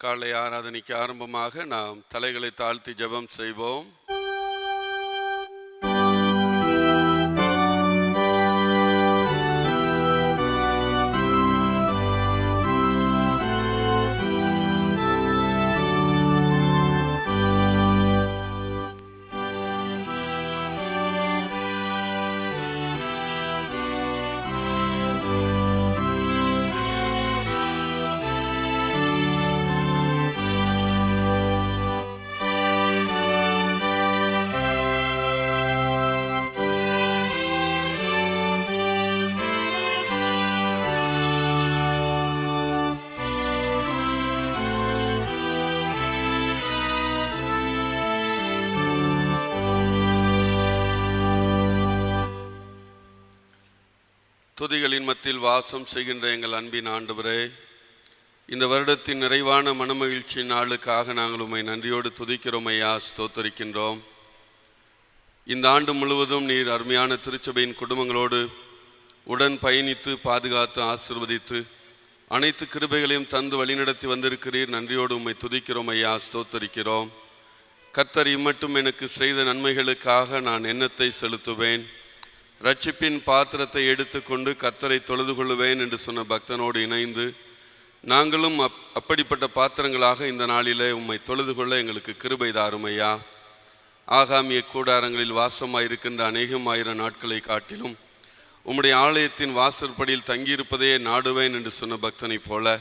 காலை ஆராதனைக்கு ஆரம்பமாக நாம் தலைகளை தாழ்த்தி ஜெபம் செய்வோம். துதிகளின் மத்தியில் வாசம் செய்கின்ற எங்கள் அன்பின் ஆண்டவரே, இந்த வருடத்தின் நிறைவான மனமகிழ்ச்சி நாளுக்காக நாங்கள் உம்மை நன்றியோடு துதிக்கிறோம் ஐயா, ஸ்தோத்தரிக்கின்றோம். இந்த ஆண்டு முழுவதும் நீர் அருமையான திருச்சபையின் குடும்பங்களோடு உடன் பயணித்து பாதுகாத்து ஆசீர்வதித்து அனைத்து கிருபைகளையும் தந்து வழிநடத்தி வந்திருக்கிறீர். நன்றியோடு உம்மை துதிக்கிறோம் ஐயா, ஸ்தோத்தரிக்கிறோம். கர்த்தர் இம்மட்டும் எனக்கு செய்த நன்மைகளுக்காக நான் எண்ணத்தை செலுத்துவேன், ரட்சிப்பின் பாத்திரத்தை எடுத்துக்கொண்டு கர்த்தரை தொழுது கொள்ளுவேன் என்று சொன்ன பக்தனோடு இணைந்து நாங்களும் அப்படிப்பட்ட பாத்திரங்களாக இந்த நாளிலே உம்மை தொழுது கொள்ள எங்களுக்கு கிருபை தாரும் ஐயா. ஆகாமிய கூடாரங்களில் வாசமாயிருக்கின்ற அநேகமாயிரம் நாட்களை காட்டிலும் உம்முடைய ஆலயத்தின் வாசற்படியில் தங்கியிருப்பதே நாடுவேன் என்று சொன்ன பக்தனைப் போல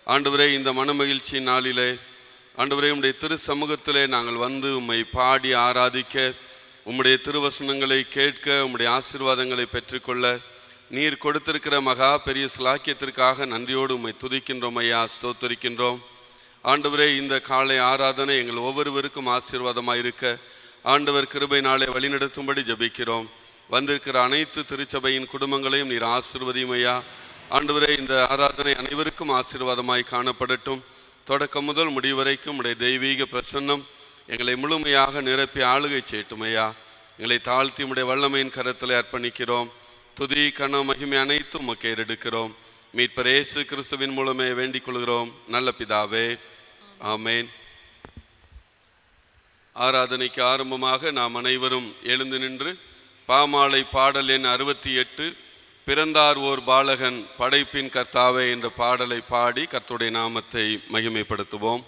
ஆண்டவரே, இந்த மனமகிழ்ச்சி நாளிலே ஆண்டவரே உம்முடைய திரு சமூகத்திலே நாங்கள் வந்து உம்மை பாடி ஆராதிக்க, உம்முடைய திருவசனங்களை கேட்க, உம்முடைய ஆசீர்வாதங்களை பெற்றுக்கொள்ள நீர் கொடுத்திருக்கிற மகா பெரிய சிலாக்கியத்திற்காக நன்றியோடு உம்மை துதிக்கின்றோம் ஐயா, ஸ்தோத்தரிக்கின்றோம். ஆண்டவரே, இந்த காலை ஆராதனை எங்கள் ஒவ்வொருவருக்கும் ஆசீர்வாதமாக இருக்க ஆண்டவர் கிருபை நாளை வழிநடத்தும்படி ஜெபிக்கிறோம். வந்திருக்கிற அனைத்து திருச்சபையின் குடும்பங்களையும் நீர் ஆசீர்வதியும் ஐயா. ஆண்டவரே, இந்த ஆராதனை அனைவருக்கும் ஆசீர்வாதமாய் காணப்படட்டும். தொடக்கம் முதல் முடிவு வரைக்கும் உடைய தெய்வீக பிரசன்னம் எங்களை முழுமையாக நிரப்பி ஆளுகை செய்யட்டும் ஐயா. எங்களை தாழ்த்தி உடைய வல்லமையின் கரத்தில் அர்ப்பணிக்கிறோம். துதி கன மகிமை அனைத்தும் உமக்கு ஏறெடுக்கிறோம். மீட்பர் இயேசு கிறிஸ்துவின் மூலமே வேண்டிக் கொள்கிறோம் நல்ல பிதாவே, ஆமேன். ஆராதனைக்கு ஆரம்பமாக நாம் அனைவரும் எழுந்து நின்று பாமாலை பாடல் எண் 68 பிறந்தார் ஓர் பாலகன் படைப்பின் கர்த்தாவே என்ற பாடலை பாடி கர்த்தருடைய நாமத்தை மகிமைப்படுத்துவோம்.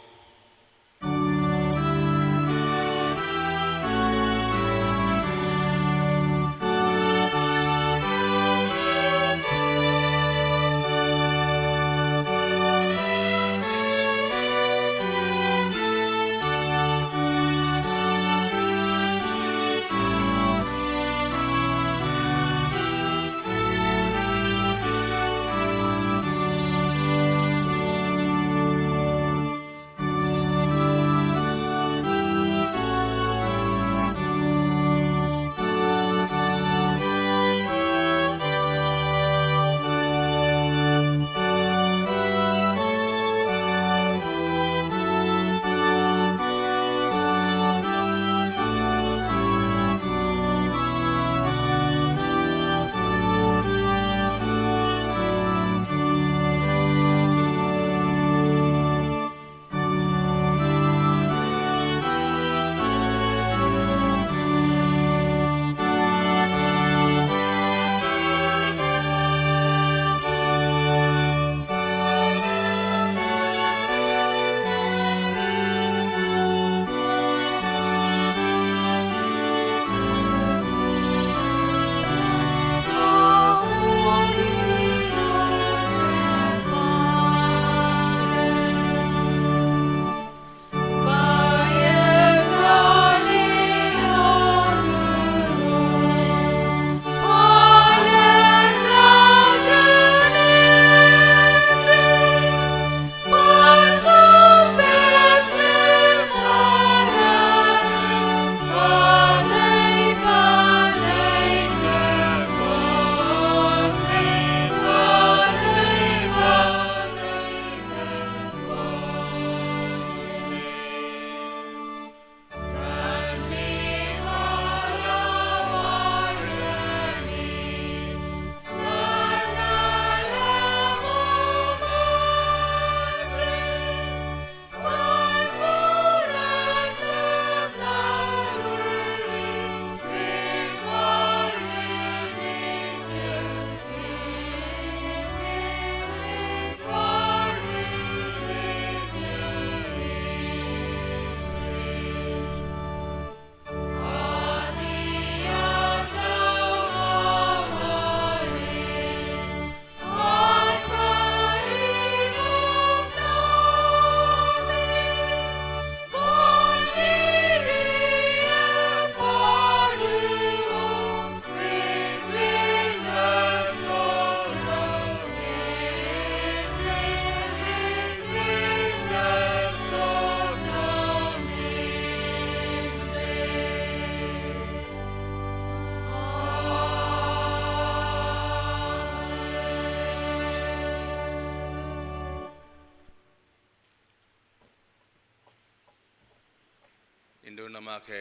திருவண்ணமாக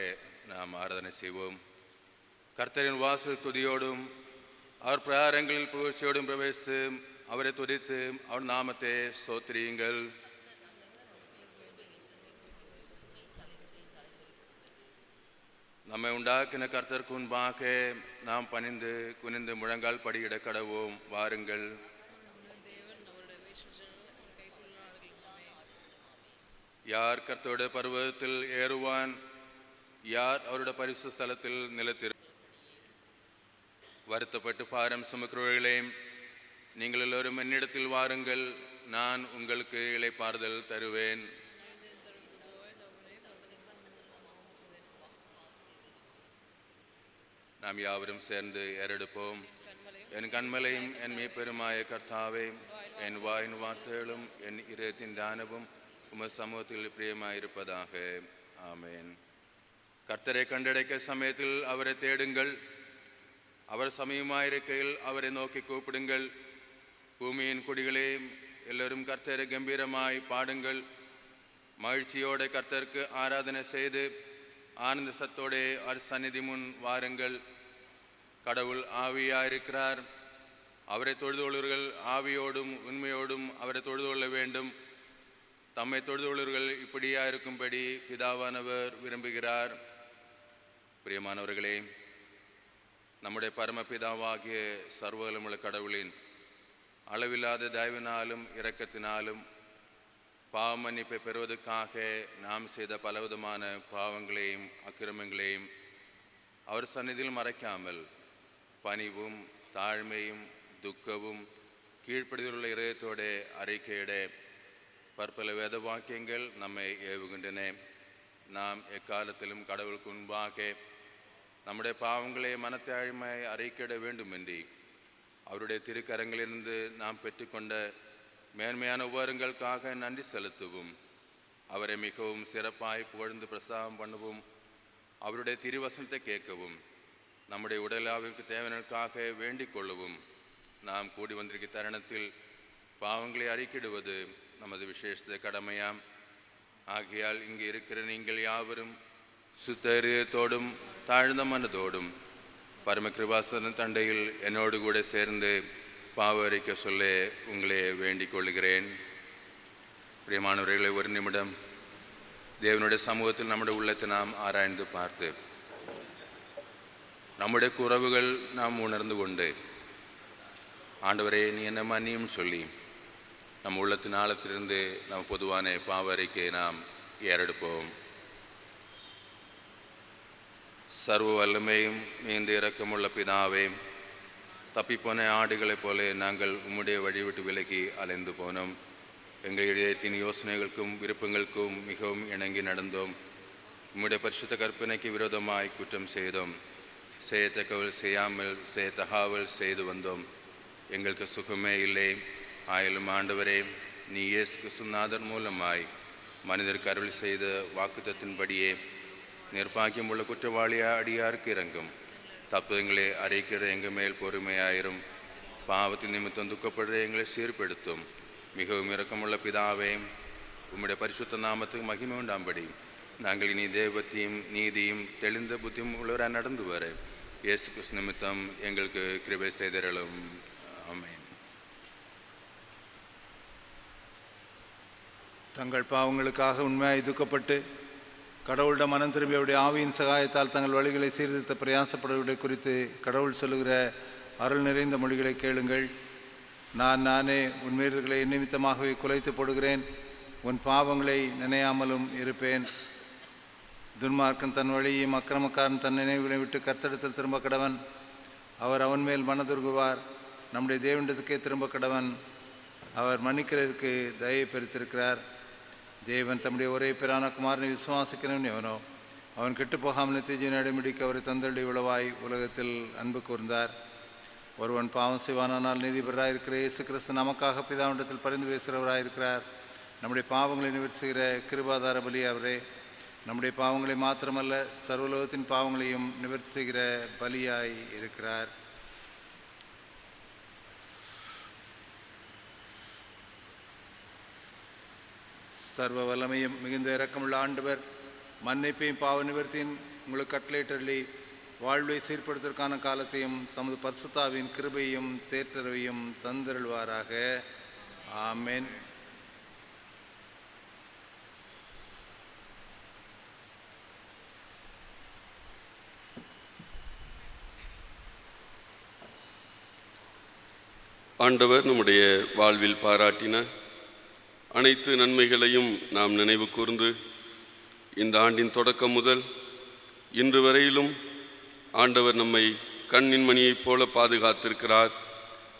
நாம் ஆராதனை செய்வோம். கர்த்தரின் வாசல் துதியோடும் அவர் பிரகாரங்களில் புகழ்ச்சியோடும் பிரவேசித்து அவரை துதித்து அவர் நாமத்தை ஸ்தோத்திரியுங்கள். நம்மை உண்டாக்கின கர்த்தருக்கு முன்பாக நாம் பணிந்து குனிந்து முழங்கால் படியிட கடவோம். வாருங்கள். யார் கர்த்தருடைய பர்வதத்தில் ஏறுவான்? யார் அவருடைய பரிசு ஸ்தலத்தில் நிலைத்திரு? வருத்தப்பட்டு பாரம் சுமக்கிறவர்களே, நீங்கள் எல்லோரும் என்னிடத்தில் வாருங்கள், நான் உங்களுக்கு இளைப்பாறுதல் தருவேன். நாம் யாவரும் சேர்ந்து ஏறெடுப்போம். என் கண்மலையும் என் மீட்பெருமாய கர்த்தாவே, என் வாயின் வார்த்தைகளும் என் இதயத்தின் தியானமும் உமது சமூகத்தில் பிரியமாயிருப்பதாக. ஆமேன். கர்த்தரை கண்டடைக்க சமயத்தில் அவரை தேடுங்கள். அவர் சமயமாயிருக்கையில் அவரை நோக்கி கூப்பிடுங்கள். பூமியின் குடிகளே, எல்லோரும் கர்த்தரை கம்பீரமாய் பாடுங்கள். மகிழ்ச்சியோட கர்த்தருக்கு ஆராதனை செய்து ஆனந்த சத்தோடே அவர் சந்நிதி முன் வாருங்கள். கடவுள் ஆவியாயிருக்கிறார். அவரை தொழுதுகொள்வர்கள் ஆவியோடும் உண்மையோடும் அவரை தொழுதுகொள்ள வேண்டும். தம்மை தொழுதுகொள்வர்கள் இப்படியா இருக்கும்படி பிதாவானவர் விரும்புகிறார். பிரியமானவர்களே, நம்முடைய பரமபிதாவாகிய சர்வவல்லமையுள்ள கடவுளின் அளவில்லாத தயவினாலும் இரக்கத்தினாலும் பாவ மன்னிப்பை பெறுவதற்காக நாம் செய்த பலவிதமான பாவங்களையும் அக்கிரமங்களையும் அவர் சந்நிதியில் மறைக்காமல் பணிவும் தாழ்மையும் துக்கமும் கீழ்ப்படுதலுள்ள இதயத்தோட அறிக்கையிட பற்பல வேத வாக்கியங்கள் நம்மை ஏவுகின்றன. நாம் எக்காலத்திலும் கடவுளுக்கு முன்பாக நம்முடைய பாவங்களை மனத்தாழ்மை அறிக்கையிட வேண்டுமென்றி அவருடைய திருக்கரங்களிலிருந்து நாம் பெற்றுக்கொண்ட மேன்மையான உபகாரங்களுக்காக நன்றி செலுத்தவும், அவரை மிகவும் சிறப்பாய் புகழ்ந்து பிரசாதம் பண்ணவும், அவருடைய திருவசனத்தை கேட்கவும், நம்முடைய உடலாவிற்கு தேவையானதற்காக வேண்டிக் கொள்ளவும் நாம் கூடி வந்திருக்கிற தருணத்தில் பாவங்களை அறிக்கிடுவது நமது விசேஷ கடமையாம். ஆகையால் இங்கே இருக்கிற நீங்கள் யாவரும் சுத்தரியத்தோடும் தாழ்ந்த மனதோடும் பரம கிருபாசன தண்டையில் என்னோடு கூட சேர்ந்து பாவ அறிக்க சொல்ல உங்களே வேண்டிக் கொள்கிறேன். பிரியமானவர்களை, ஒரு நிமிடம் தேவனுடைய சமூகத்தில் நம்முடைய உள்ளத்தை நாம் ஆராய்ந்து பார்த்து நம்முடைய குறைவுகள் நாம் உணர்ந்து கொண்டு, ஆண்டவரே நீ என்ன மன்னியும் சொல்லி நம் உள்ளத்தின் ஆழத்திலிருந்து நம் பொதுவான பாவ அறிக்கையை நாம் ஏறெடுப்போம். சர்வ வல்லமையும் மீண்டு இரக்கமுள்ள பிதாவே, தப்பிப்போன ஆடுகளைப் போல நாங்கள் உம்முடைய வழி விட்டு விலகி அலைந்து போனோம். எங்கள் இதயத்தின் யோசனைகளுக்கும் விருப்பங்களுக்கும் மிகவும் இணங்கி நடந்தோம். உம்முடைய பரிசுத்த கற்பனைக்கு விரோதமாய் குற்றம் செய்தோம். செய்யத்தக்கவள் செய்யாமல் செய்யத்தகாவல் செய்து வந்தோம். எங்களுக்கு சுகமே இல்லை. ஆயிலும் ஆண்டவரே, நீ இயேசு கிறிஸ்துநாதர் மூலமாய் மனிதருக்கு அருள் செய்த வாக்குத்தத்தின்படியே நிர்பாக்கியம் உள்ள குற்றவாளியாக அடியாருக்கு இறங்கும். தப்புதங்களை அறிக்கிற எங்கள் மேல் பொறுமையாயிரும். பாவத்தின் நிமித்தம் துக்கப்படுற எங்களை சீர்படுத்தும். மிகவும் இரக்கமுள்ள பிதாவே, உம்முடைய பரிசுத்த நாமத்துக்கு மகிமை உண்டாம்படி நாங்கள் இனி தேவத்தையும் நீதியும் தெளிந்த புத்தியும் உள்ளவராக நடந்து வர இயேசு கிறிஸ்து நிமித்தம் எங்களுக்கு கிருபை செய்தருளும். ஆமென். தங்கள் பாவங்களுக்காக உண்மையாய் துக்கப்பட்டு கடவுளிடம் மனம் திரும்பி அவருடைய ஆவியின் சகாயத்தால் தங்கள் வழிகளை சீர்திருத்த பிரயாசப்படுவதை குறித்து கடவுள் சொல்லுகிற அருள் நிறைந்த மொழிகளை கேளுங்கள். நானே உன் மீறுதல்களை என் நிமித்தமாகவே குலைத்து போடுகிறேன். உன் பாவங்களை நினையாமலும் இருப்பேன். துன்மார்க்கன் தன் வழியையும் அக்கிரமக்காரன் தன் நினைவுகளை விட்டு கர்த்தரிடத்தில் திரும்ப கடவன். அவர் அவன் மேல் மனதுருகுவார். நம்முடைய தேவனிடத்துக்கே திரும்ப கடவன். அவர் மன்னிக்கிறதற்கு தயை பெருத்திருக்கிறார். தேவன் தம்முடைய ஒரே பேரான குமாரனை விசுவாசிக்கிறவன் எவனோ அவன் கெட்டு போகாமல் நித்திய ஜீவனை அடைமுடிக்க அவரை தந்தருளி உளவாய் உலகத்தில் அன்பு கூர்ந்தார். ஒருவன் பாவம் செய்வானால் நீதிபராயிருக்கிற இயேசு கிறிஸ்து நமக்காக பிதாவிடத்தில் பரிந்து பேசுகிறவராயிருக்கிறார். நம்முடைய பாவங்களை நிவர்த்தி செய்கிற கிருபாதார பலி அவரே. நம்முடைய பாவங்களை மாத்திரமல்ல, சர்வலோகத்தின் பாவங்களையும் நிவர்த்தி செய்கிற பலியாய் இருக்கிறார். சர்வ வல்லமையும் மிகுந்த இரக்கமுள்ள ஆண்டவர், மன்னிப்பையும் பாவ நிவர்த்தியின் உங்களுக்கு கட்டளையிட்டள்ளி வாழ்வை சீர்படுத்துவதற்கான காலத்தையும் தமது பரிசுத்தாவின் கிருபையும் தேற்றரவையும் தந்தருள்வாராக. ஆமென். ஆண்டவர் நம்முடைய வாழ்வில் பாராட்டின அனைத்து நன்மைகளையும் நாம் நினைவு கூர்ந்து இந்த ஆண்டின் தொடக்கம் முதல் இன்று வரையிலும் ஆண்டவர் நம்மை கண்ணின் மணியைப் போல பாதுகாத்திருக்கிறார்,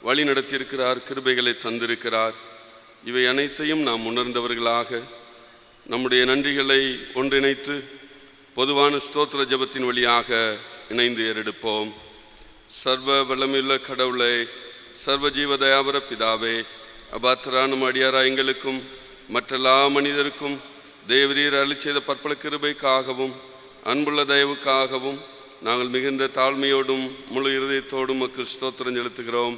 வழி நடத்தியிருக்கிறார், கிருபைகளை தந்திருக்கிறார். இவை அனைத்தையும் நாம் உணர்ந்தவர்களாக நம்முடைய நன்றிகளை ஒன்றிணைத்து பொதுவான ஸ்தோத்திர ஜெபத்தின் வழியாக இணைந்து ஏறெடுப்போம். சர்வ வல்லமையுள்ள கடவுளை, சர்வ ஜீவ தயாபர பிதாவே, அபாத்திரான அடியாரா எங்களுக்கும் மற்றெல்லா மனிதருக்கும் தேவரீர் அருளி செய்த பற்பல கிருபைக்காகவும் அன்புள்ள தயவுக்காகவும் நாங்கள் மிகுந்த தாழ்மையோடும் முழு இருதயத்தோடும் உமக்கு ஸ்தோத்திரம் செலுத்துகிறோம்.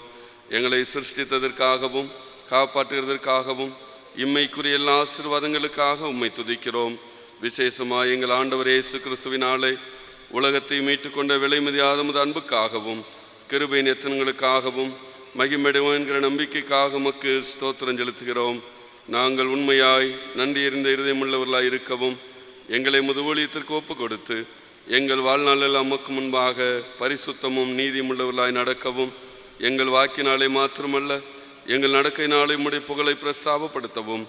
எங்களை சிருஷ்டித்ததற்காகவும் காப்பாற்றுகிறதற்காகவும் இம்மைக்குரிய எல்லா ஆசீர்வாதங்களுக்காக உம்மை துதிக்கிறோம். விசேஷமாக எங்கள் ஆண்டவர் இயேசு கிறிஸ்துவினாலே உலகத்தை மீட்டுக்கொண்ட விலைமதியாத அன்புக்காகவும் கிருபையின் எத்தனங்களுக்காகவும் மகிமையடைவோம் என்கிற நம்பிக்கைக்காக உமக்கு ஸ்தோத்திரம் செலுத்துகிறோம். நாங்கள் உண்மையாய் நன்றி எறிந்த இருதயமுள்ளவர்களாய் இருக்கவும் எங்களை முதுவூழியத்திற்கு ஒப்பு கொடுத்து எங்கள் வாழ்நாளில் உமக்கு முன்பாக பரிசுத்தமும் நீதியும் உள்ளவர்களாய் நடக்கவும் எங்கள் வாக்கினாலே மாத்திரமல்ல எங்கள் நடக்கையினாலே உம்முடைய புகழை பிரஸ்தாபப்படுத்தவும்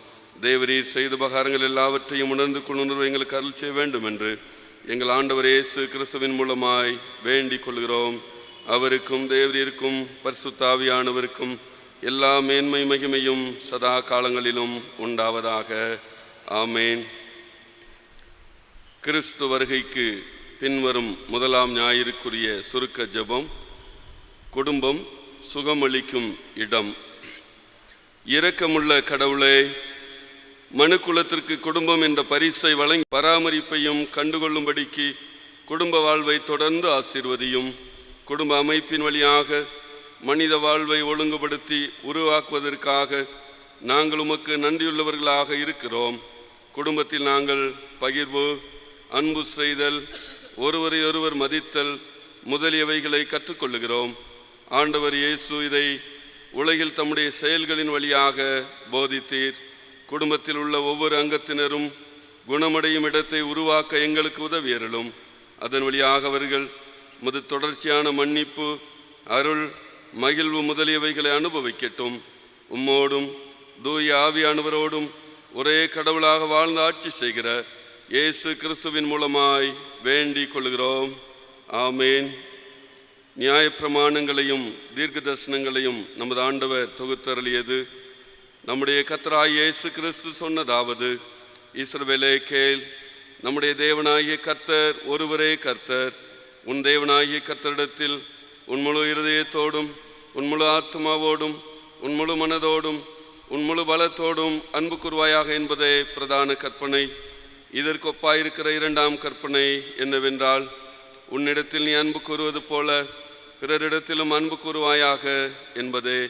தேவரீர் செய்த உபகாரங்கள் எல்லாவற்றையும் உணர்ந்து கொள்ளுணர்வு எங்களுக்கு அருள் செய்ய வேண்டும் என்று எங்கள் ஆண்டவர் இயேசு கிறிஸ்துவின் மூலமாய் வேண்டிக் கொள்கிறோம். அவருக்கும் தேவரீருக்கும் பரிசுத்தாவியானவருக்கும் எல்லா மேன்மை மகிமையும் சதா காலங்களிலும் உண்டாவதாக. ஆமேன். கிறிஸ்து வருகைக்கு பின்வரும் முதலாம் ஞாயிறுக்குரிய சுருக்க ஜெபம். குடும்பம் சுகமளிக்கும் இடம். இரக்கமுள்ள கடவுளே, மனுக்குலத்திற்கு குடும்பம் என்ற பரிசை வழங்கி பராமரிப்பையும் கண்டுகொள்ளும்படிக்கு குடும்ப வாழ்வை தொடர்ந்து ஆசீர்வதியும். குடும்ப அமைப்பின் வழியாக மனித வாழ்வை ஒழுங்குபடுத்தி உருவாக்குவதற்காக நாங்கள் உமக்கு நன்றியுள்ளவர்களாக இருக்கிறோம். குடும்பத்தில் நாங்கள் பகிர்வு, அன்பு செய்தல், ஒருவரை ஒருவர் மதித்தல் முதலியவைகளை கற்றுக்கொள்ளுகிறோம். ஆண்டவர் இயேசு இதை உலகில் தம்முடைய செயல்களின் வழியாக போதித்தீர். குடும்பத்தில் உள்ள ஒவ்வொரு அங்கத்தினரும் குணமடையும் இடத்தை உருவாக்க எங்களுக்கு உதவியருளும். அதன் வழியாக அவர்கள் முது தொடர்ச்சியான மன்னிப்பு, அருள், மகிழ்வு முதலியவைகளை அனுபவிக்கட்டும். உம்மோடும் தூய ஆவியானவரோடும் ஒரே கடவுளாக வாழ்ந்து ஆட்சி செய்கிற இயேசு கிறிஸ்துவின் மூலமாய் வேண்டிக் கொள்கிறோம். ஆமேன். நியாயப்பிரமாணங்களையும் தீர்க்க தரிசனங்களையும் நமது ஆண்டவர் தொகுத்தருளியது. நம்முடைய கர்த்தராகிய இயேசு கிறிஸ்து சொன்னதாவது: இஸ்ரவேலே கேள், நம்முடைய தேவனாகிய கர்த்தர் ஒருவரே கர்த்தர். உன் தேவனாகிய கர்த்தரிடத்தில் உன் முழு இருதயத்தோடும் உன் முழு ஆத்மாவோடும் உன் முழு மனதோடும் உன் முழு பலத்தோடும் அன்பு கூர்வாயாக என்பதே பிரதான கற்பனை. இதற்கு ஒப்பாயிருக்கிற இரண்டாம் கற்பனை என்னவென்றால், உன்னிடத்தில் நீ அன்பு கூறுவது போல பிறரிடத்திலும் அன்பு கூறுவாயாக என்பதே.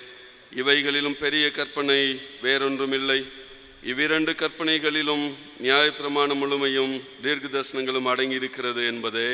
இவைகளிலும் பெரிய கற்பனை வேறொன்றுமில்லை. இவ்விரண்டு கற்பனைகளிலும் நியாயப்பிரமாண முழுமையும் தீர்க்க தரிசனங்களும் அடங்கியிருக்கிறது என்பதே.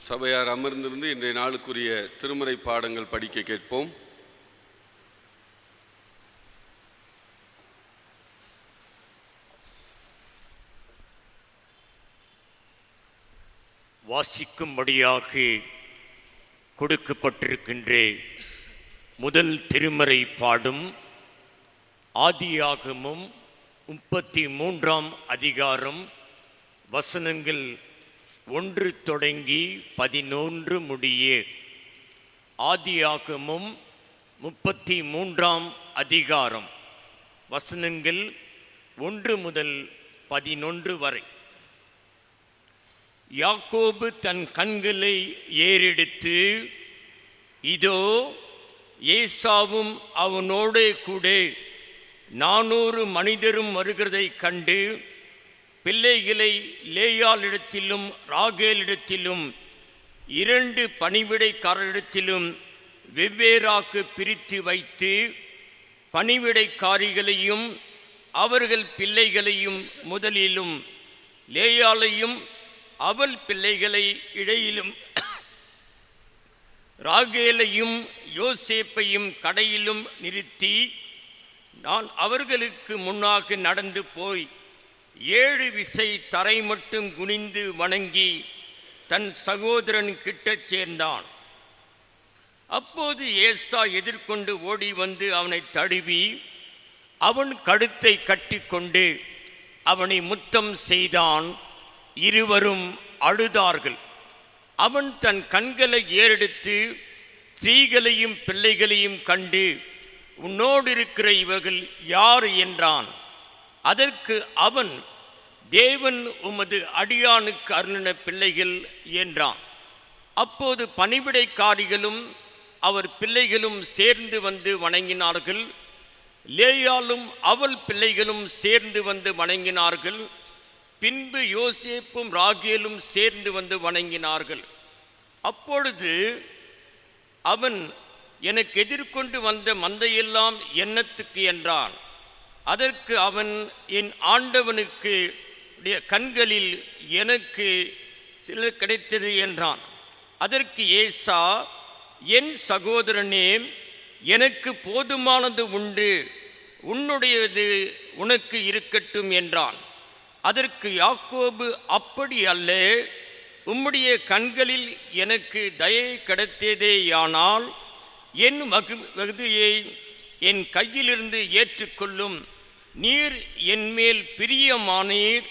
சபையார் அமர்ந்திருந்து இன்றைய நாளுக்குரிய திருமுறை பாடங்கள் படிக்க கேட்போம். வாசிக்கும்படியாக கொடுக்கப்பட்டிருக்கின்ற முதல் திருமறை பாடும் ஆதியாகமம் 33ஆம் அதிகாரம் வசனங்கள் 1 தொடங்கி 11 முடிய. ஆதியாகமம் 33ஆம் அதிகாரம் வசனங்கள் 1 முதல் 11 வரை. யாக்கோபு தன் கண்களை ஏறெடுத்து, இதோ ஏசாவும் அவனோடே கூட 400 மனிதரும் வருகிறதைக் கண்டு, பிள்ளைகளை லேயாளிடத்திலும் ராகேலிடத்திலும் 2 பணிவிடைக்காரரிடத்திலும் வெவ்வேறாக்கு பிரித்து வைத்து, பணிவிடைக்காரிகளையும் அவர்கள் பிள்ளைகளையும் முதலிலும், லேயாளையும் அவள் பிள்ளைகளை இடையிலும், ராகேலையும் யோசேப்பையும் கடையிலும் நிறுத்தி, நான் அவர்களுக்கு முன்னாக நடந்து போய் 7 விசை தரை மட்டும் குனிந்து வணங்கி தன் சகோதரன் கிட்டச் சேர்ந்தான். அப்போது ஏசா எதிர்கொண்டு ஓடி வந்து அவனை தழுவி அவன் கழுத்தை கட்டிக்கொண்டு அவனை முத்தம் செய்தான். இருவரும் அழுதார்கள். அவன் தன் கண்களை ஏறெடுத்து ஸ்திரீகளையும் பிள்ளைகளையும் கண்டு, உன்னோடு இருக்கிற இவர்கள் யார் என்றான். அதற்கு அவன், தேவன் உமது அடியானுக்கு அருளின பிள்ளைகள் என்றான். அப்போது பணிவிடைக்காரிகளும் அவர் பிள்ளைகளும் சேர்ந்து வந்து வணங்கினார்கள். லேயாலும் அவள் பிள்ளைகளும் சேர்ந்து வந்து வணங்கினார்கள். பின்பு யோசேப்பும் ராகேலும் சேர்ந்து வந்து வணங்கினார்கள். அப்பொழுது அவன், எனக்கு எதிர்கொண்டு வந்த மந்தையெல்லாம் என்னத்துக்கு என்றான். அதற்கு அவன், என் ஆண்டவனுக்கு கண்களில் எனக்கு சில கிடைத்தது என்றான். அதற்கு ஏசா, என் சகோதரனே, எனக்கு போதுமானது உண்டு, உன்னுடையது உனக்கு இருக்கட்டும் என்றான். அதற்கு யாக்கோபு, அப்படி அல்ல, உம்முடைய கண்களில் எனக்கு தயை கிடைத்ததேயானால் என் வகுதியை என் கையிலிருந்து ஏற்றுக்கொள்ளும். நீர் என்மேல் பிரியமானீர்.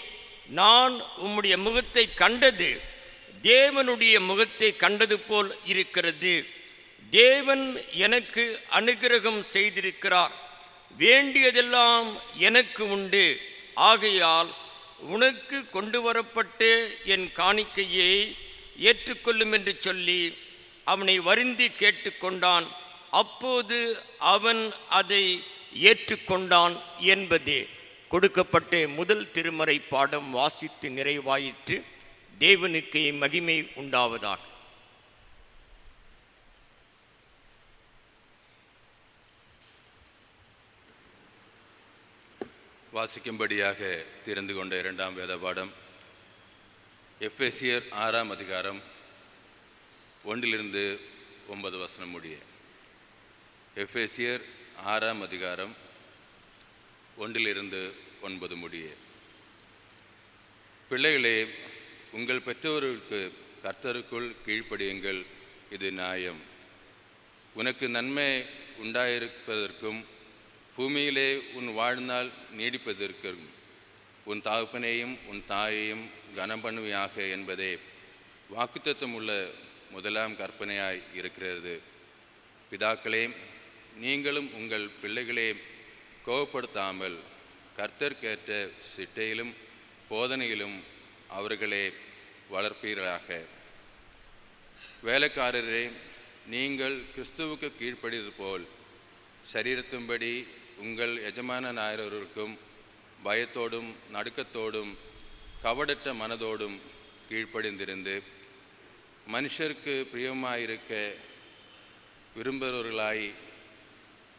நான் உம்முடைய முகத்தை கண்டது தேவனுடைய முகத்தை கண்டது போல் இருக்கிறது. தேவன் எனக்கு அனுக்கிரகம் செய்திருக்கிறார். வேண்டியதெல்லாம் எனக்கு உண்டு. ஆகையால் உனக்கு கொண்டு வரப்பட்ட என் காணிக்கையை ஏற்றுக்கொள்ளும் என்று சொல்லி அவனை வருந்தி கேட்டுக்கொண்டான். அப்போது அவன் அதை ஏற்றுக்கொண்டான் என்பதே. கொடுக்கப்பட்ட முதல் திருமறை பாடம் வாசித்து நிறைவாயிற்று. தேவனுக்கு மகிமை உண்டாவதாக. வாசிக்கும்படியாக திறந்து கொண்ட 2ஆம் வேத பாடம் எபேசியர் 6ஆம் அதிகாரம் 1-9 முடிய. எபேசியர் 6ஆம் அதிகாரம் 1-9 முடிய. பிள்ளைகளே, உங்கள் பெற்றோர்களுக்கு கர்த்தருக்குள் கீழ்ப்படியுங்கள், இது நியாயம். உனக்கு நன்மை உண்டாயிருப்பதற்கும் பூமியிலே உன் வாழ்நாள் நீடிப்பதற்கும் உன் தகப்பனையும் உன் தாயையும் கனம் பண்ணுவியாக என்பதே வாக்குத்தத்தம் உள்ள முதலாம் கற்பனையாய் இருக்கிறது. பிதாக்களே, நீங்களும் உங்கள் பிள்ளைகளே கோபப்படுத்தாமல் கர்த்தர்க்கேற்ற சிட்டையிலும் போதனையிலும் அவர்களே வளர்ப்பீர்களாக. வேலைக்காரரே, நீங்கள் கிறிஸ்துவுக்கு கீழ்ப்படிவது போல் சரீரத்தின்படி உங்கள் எஜமான நாயகர்களுக்கும் பயத்தோடும் நடுக்கத்தோடும் கவடற்ற மனதோடும் கீழ்ப்படிந்திருந்து மனுஷருக்கு பிரியமாயிருக்க விரும்புகிறவர்களாய்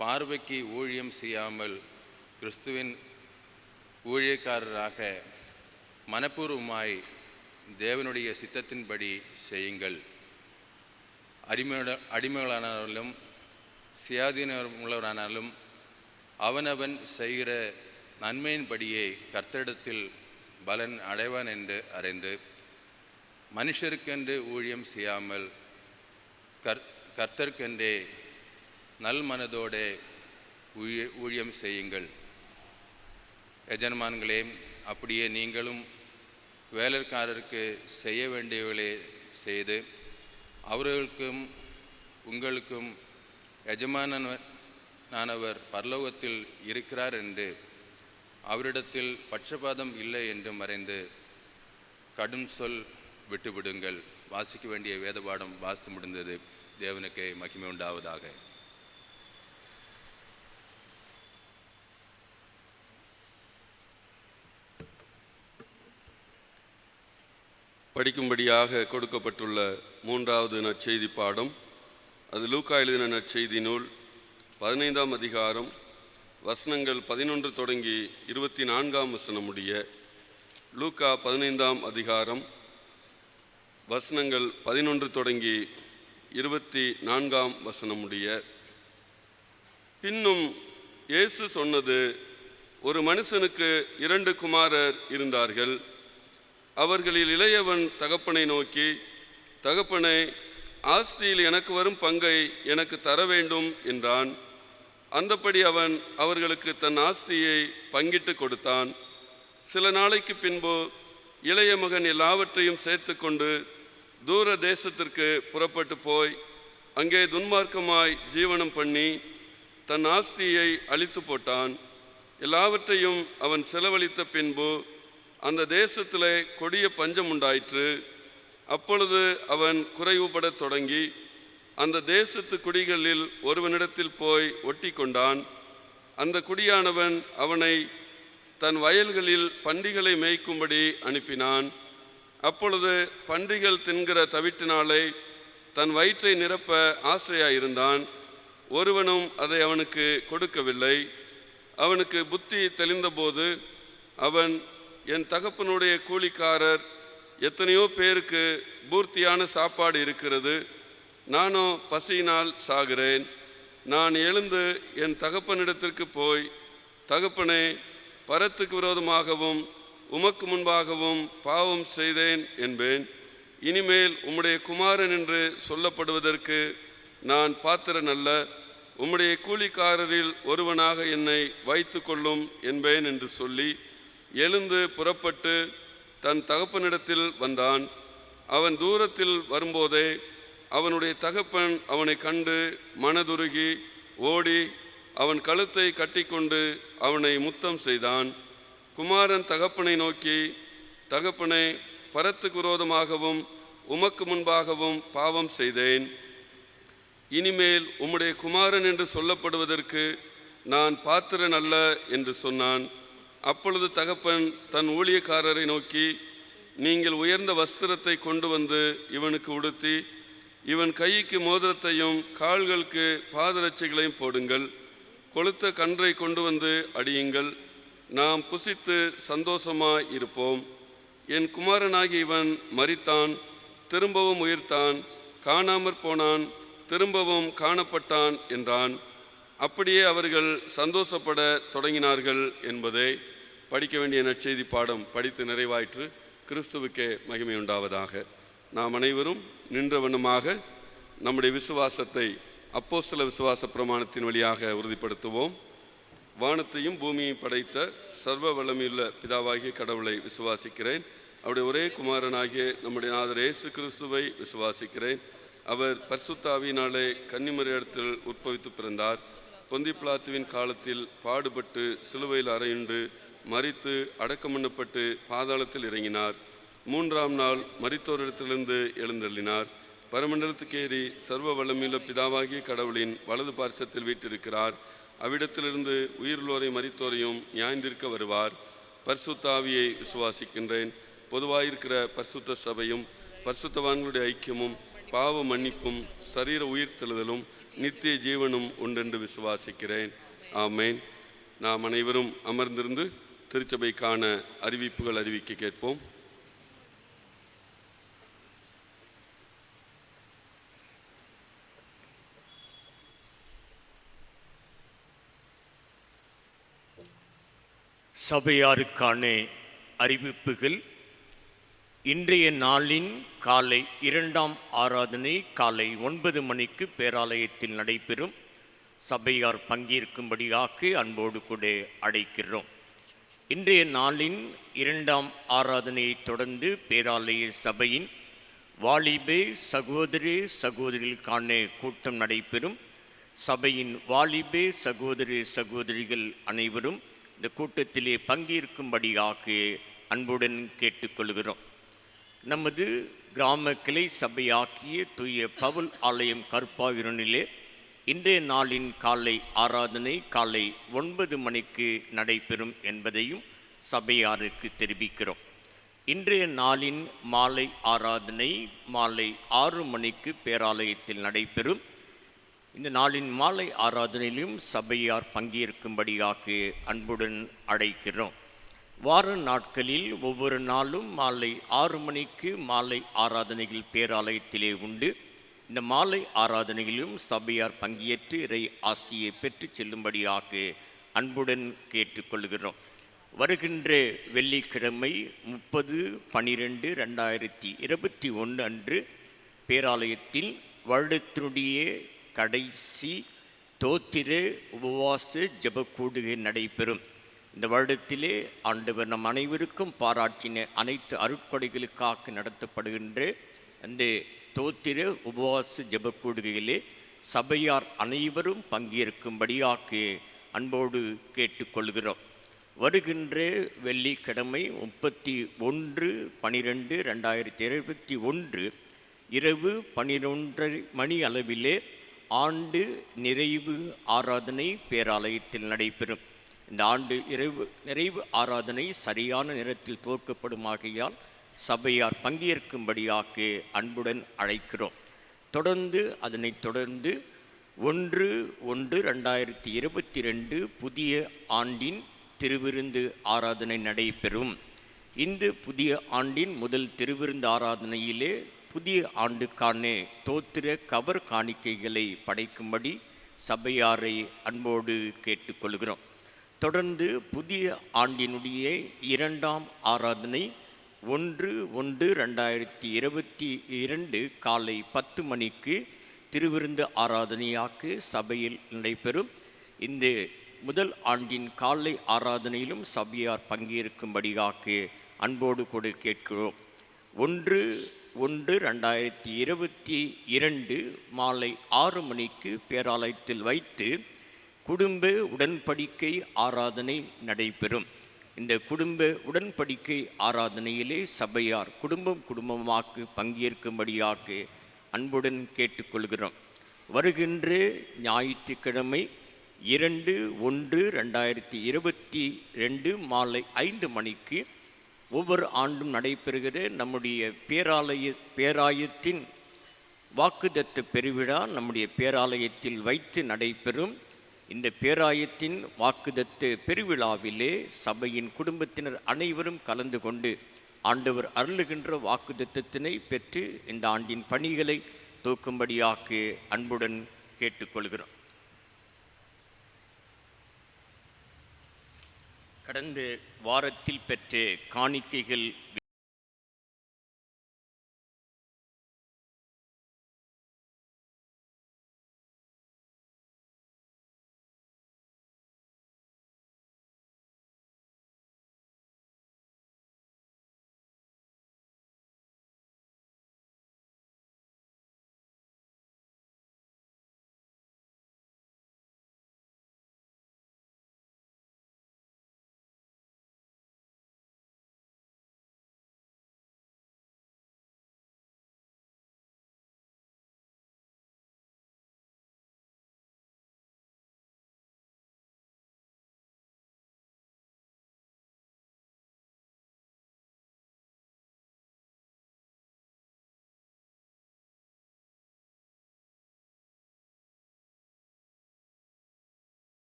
பார்வைக்கு ஊழியம் செய்யாமல் கிறிஸ்துவின் ஊழியக்காரராக மனப்பூர்வமாய் தேவனுடைய சித்தத்தின்படி செய்யுங்கள். அடிமைகளானாலும் சுயாதீனமுள்ளவரானாலும் அவனவன் செய்கிற நன்மையின்படியே கர்த்தரிடத்தில் பலன் அடைவான் என்று அறிந்து மனுஷருக்கென்று ஊழியம் செய்யாமல் கர்த்தர்க்கென்றே நல் மனதோடே ஊழியம் செய்யுங்கள். எஜமான்களே, அப்படியே நீங்களும் வேலைக்காரருக்கு செய்ய வேண்டியவர்களே செய்து அவர்களுக்கும் உங்களுக்கும் எஜமானவர் பரலோகத்தில் இருக்கிறார் என்று அவரிடத்தில் பட்சபாதம் இல்லை என்றும் அறிந்து கடும் சொல் விட்டுவிடுங்கள். வாசிக்க வேண்டிய வேத பாடம் வாசித்து முடிந்தது. தேவனுக்கே மகிமை உண்டாவதாக. படிக்கும்படியாக கொடுக்கப்பட்டுள்ள மூன்றாவது நற்செய்தி பாடம், அது லூக்கா எழுதின நற்செய்தி நூல் 15ஆம் அதிகாரம் வசனங்கள் 11 தொடங்கி 24ஆம் வசனம் முடிய. லூக்கா 15ஆம் அதிகாரம் வசனங்கள் 11 தொடங்கி 24ஆம் வசனம் முடிய. பின்னும் இயேசு சொன்னது, ஒரு மனுஷனுக்கு 2 குமாரர் இருந்தார்கள். அவர்களில் இளையவன் தகப்பனை நோக்கி, தகப்பனே, ஆஸ்தியில் எனக்கு வரும் பங்கை எனக்கு தர வேண்டும் என்றான். அந்தப்படி அவன் அவர்களுக்கு தன் ஆஸ்தியை பங்கிட்டு கொடுத்தான். சில நாளைக்கு பின்பு இளைய மகன் எல்லாவற்றையும் சேர்த்து கொண்டு தூர தேசத்திற்கு புறப்பட்டு போய் அங்கே துன்மார்க்கமாய் ஜீவனம் பண்ணி தன் ஆஸ்தியை அழித்து போட்டான். எல்லாவற்றையும் அவன் செலவழித்த பின்பு அந்த தேசத்திலே கொடிய பஞ்சம் உண்டாயிற்று. அப்பொழுது அவன் குறைவுபடத் தொடங்கி அந்த தேசத்து குடிகளில் ஒருவனிடத்தில் போய் ஒட்டி கொண்டான். அந்த குடியானவன் அவனை தன் வயல்களில் பன்றிகளை மேய்க்கும்படி அனுப்பினான். அப்பொழுது பன்றிகள் தின்கிற தவிட்டினாலே தன் வயிற்றை நிரப்ப ஆசையாயிருந்தான். ஒருவனும் அதை அவனுக்கு கொடுக்கவில்லை. அவனுக்கு புத்தி தெளிந்தபோது அவன், என் தகப்பனுடைய கூலிக்காரர் எத்தனையோ பேருக்கு பூர்த்தியான சாப்பாடு இருக்கிறது, நானோ பசியினால் சாகிறேன். நான் எழுந்து என் தகப்பனிடத்திற்கு போய், தகப்பனே, பரத்துக்கு விரோதமாகவும் உமக்கு முன்பாகவும் பாவம் செய்தேன் என்பேன். இனிமேல் உம்முடைய குமாரன் என்று சொல்லப்படுவதற்கு நான் பாத்திரன் அல்ல. உம்முடைய கூலிக்காரரில் ஒருவனாக என்னை வைத்து கொள்ளும் என்பேன் என்று சொல்லி எழுந்து புறப்பட்டு தன் தகப்பனிடத்தில் வந்தான். அவன் தூரத்தில் வரும்போதே அவனுடைய தகப்பன் அவனை கண்டு மனதுருகி ஓடி அவன் கழுத்தை கட்டிக்கொண்டு அவனை முத்தம் செய்தான். குமாரன் தகப்பனை நோக்கி, தகப்பனே, பரத்துக்கு விரோதமாகவும் உமக்கு முன்பாகவும் பாவம் செய்தேன். இனிமேல் உம்முடைய குமாரன் என்று சொல்லப்படுவதற்கு நான் பாத்திரன் அல்ல என்று சொன்னான். அப்பொழுது தகப்பன் தன் ஊழியக்காரரை நோக்கி, நீங்கள் உயர்ந்த வஸ்திரத்தை கொண்டு வந்து இவனுக்கு உடுத்தி இவன் கைக்கு மோதிரத்தையும் கால்களுக்கு பாதரட்சைகளையும் போடுங்கள். கொளுத்த கன்றை கொண்டு வந்து அடியுங்கள். நாம் புசித்து சந்தோஷமாய் இருப்போம். என் குமாரனாகி இவன் மரித்தான், திரும்பவும் உயிர்த்தான், காணாமற் போனான், திரும்பவும் காணப்பட்டான் என்றான். அப்படியே அவர்கள் சந்தோஷப்பட தொடங்கினார்கள் என்பதை படிக்க வேண்டிய நற்செய்தி பாடம் படித்து நிறைவாயிற்று. கிறிஸ்துவுக்கே மகிமை உண்டாவதாக. நாம் அனைவரும் நின்றவண்ணமாக நம்முடைய விசுவாசத்தை அப்போஸ்தல விசுவாச பிரமாணத்தின் வழியாக உறுதிப்படுத்துவோம். வானத்தையும் பூமியையும் படைத்த சர்வ வல்லமையுள்ள பிதாவாகிய கடவுளை விசுவாசிக்கிறேன். அவருடைய ஒரே குமாரனாகிய நம்முடைய நாதர் இயேசு கிறிஸ்துவை விசுவாசிக்கிறேன். அவர் பரிசுத்த ஆவியினாலே கன்னிமரியிடத்தில் உற்பவித்து பிறந்தார். பொந்தி பிலாத்துவின் காலத்தில் பாடுபட்டு சிலுவையில் அறையுண்டு மரித்து அடக்கம் பண்ணப்பட்டு பாதாளத்தில் இறங்கினார். 3ஆம் நாள் மரித்தோரிடத்திலிருந்து எழுந்தள்ளினார். பரமண்டலத்துக்கு ஏறி சர்வ வல்லமையுள்ள பிதாவாகிய கடவுளின் வலது பார்சத்தில் வீற்றிருக்கிறார். அவ்விடத்திலிருந்து உயிருள்ளோரை மரித்தோரையும் நியாயந்திருக்க வருவார். பரிசுத்த ஆவியை விசுவாசிக்கின்றேன். பொதுவாயிருக்கிற பரிசுத்த சபையும் பரிசுத்தவான்களுடைய ஐக்கியமும் பாவ மன்னிப்பும் சரீர உயிர்த்தெழுதலும் நித்திய ஜீவனும் உண்டென்று விசுவாசிக்கிறேன். ஆமேன். நாம் அனைவரும் அமர்ந்திருந்து திருச்சபைக்கான அறிவிப்புகள் அறிவிக்க கேட்போம். சபையாருக்கான அறிவிப்புகள். இன்றைய நாளின் காலை 2ஆம் ஆராதனை காலை 9 மணிக்கு பேராலயத்தில் நடைபெறும். சபையார் பங்கேற்கும்படியாக அன்போடு கூட அழைக்கிறோம். இன்றைய நாளின் 2ஆம் ஆராதனையை தொடர்ந்து பேராலய சபையின் வாலிபே சகோதரி சகோதரிகளுக்கான கூட்டம் நடைபெறும். சபையின் வாலிபே சகோதரி சகோதரிகள் அனைவரும் இந்த கூட்டத்திலே பங்கேற்கும்படியாக அன்புடன் கேட்டுக்கொள்கிறோம். நமது கிராம கிளை சபையாக்கிய தூய பவுல் ஆலயம் கற்பாயூரனிலே இன்றைய நாளின் காலை ஆராதனை காலை 9 மணிக்கு நடைபெறும் என்பதையும் சபையாருக்கு தெரிவிக்கிறோம். இன்றைய நாளின் மாலை ஆராதனை மாலை 6 மணிக்கு பேராலயத்தில் நடைபெறும். இந்த நாளின் மாலை ஆராதனையிலும் சபையார் பங்கேற்கும்படியாக அன்புடன் அழைக்கிறோம். வார நாட்களில் ஒவ்வொரு நாளும் மாலை 6 மணிக்கு மாலை ஆராதனைகள் பேராலயத்திலே உண்டு. இந்த மாலை ஆராதனையிலும் சபையார் பங்கேற்று இறை ஆசியை பெற்று செல்லும்படியாக அன்புடன் கேட்டுக்கொள்கிறோம். வருகின்ற வெள்ளிக்கிழமை 30/12/2021 அன்று பேராலயத்தில் வருடத்தினுடைய கடைசி தோத்திர உபவாச ஜெபக்கூடுகை நடைபெறும். இந்த வருடத்திலே ஆண்டவர் நம் அனைவருக்கும் பாராட்டின அனைத்து அருட்கொடைகளுக்காக நடத்தப்படுகின்ற அந்த தோத்திர உபவாச ஜெபக்கூடுகையிலே சபையார் அனைவரும் பங்கேற்கும்படியாக அன்போடு கேட்டுக்கொள்கிறோம். வருகின்ற வெள்ளிக்கிழமை 31/12/2021 இரவு 11:30 மணி அளவிலே ஆண்டு நிறைவு ஆராதனை பேராலயத்தில் நடைபெறும். இந்த ஆண்டு நிறைவு ஆராதனை சரியான நேரத்தில் துவக்கப்படுமாகையால் சபையார் பங்கேற்கும்படியாக அன்புடன் அழைக்கிறோம். அதனைத் தொடர்ந்து 1/1/2022 புதிய ஆண்டின் திருவிருந்து ஆராதனை நடைபெறும். இந்த புதிய ஆண்டின் முதல் திருவிருந்து ஆராதனையிலே புதிய ஆண்டுக்கான தோத்திர கவர் காணிக்கைகளை படைக்கும்படி சபையாரை அன்போடு கேட்டுக்கொள்கிறோம். தொடர்ந்து புதிய ஆண்டினுடைய 2ஆம் ஆராதனை 1/1/2022 காலை 10 மணிக்கு திருவிருந்து ஆராதனையாக சபையில் நடைபெறும். இந்த முதல் ஆண்டின் காலை ஆராதனையிலும் சபையார் பங்கேற்கும்படியாக அன்போடு கூட கேட்கிறோம். 1/1/2022 மாலை 6 மணிக்கு பேராலயத்தில் வைத்து குடும்ப உடன்படிக்கை ஆராதனை நடைபெறும். இந்த குடும்ப உடன்படிக்கை ஆராதனையிலே சபையார் குடும்பமாக பங்கேற்கும்படியாக அன்புடன் கேட்டுக்கொள்கிறோம். வருகின்ற ஞாயிற்றுக்கிழமை 2/1/2022 மாலை 5 மணிக்கு ஒவ்வொரு ஆண்டும் நடைபெறுகிற நம்முடைய பேராயத்தின் வாக்குதத்த பெருவிழா நம்முடைய பேராலயத்தில் வைத்து நடைபெறும். இந்த பேராயத்தின் வாக்குதத்த பெருவிழாவிலே சபையின் குடும்பத்தினர் அனைவரும் கலந்து கொண்டு ஆண்டவர் அருளுகின்ற வாக்குதத்தத்தினை பெற்று இந்த ஆண்டின் பணிகளை துவக்கும்படியாக அன்புடன் கேட்டுக்கொள்கிறோம். கடந்த வாரத்தில் பெற்ற காணிக்கைகள்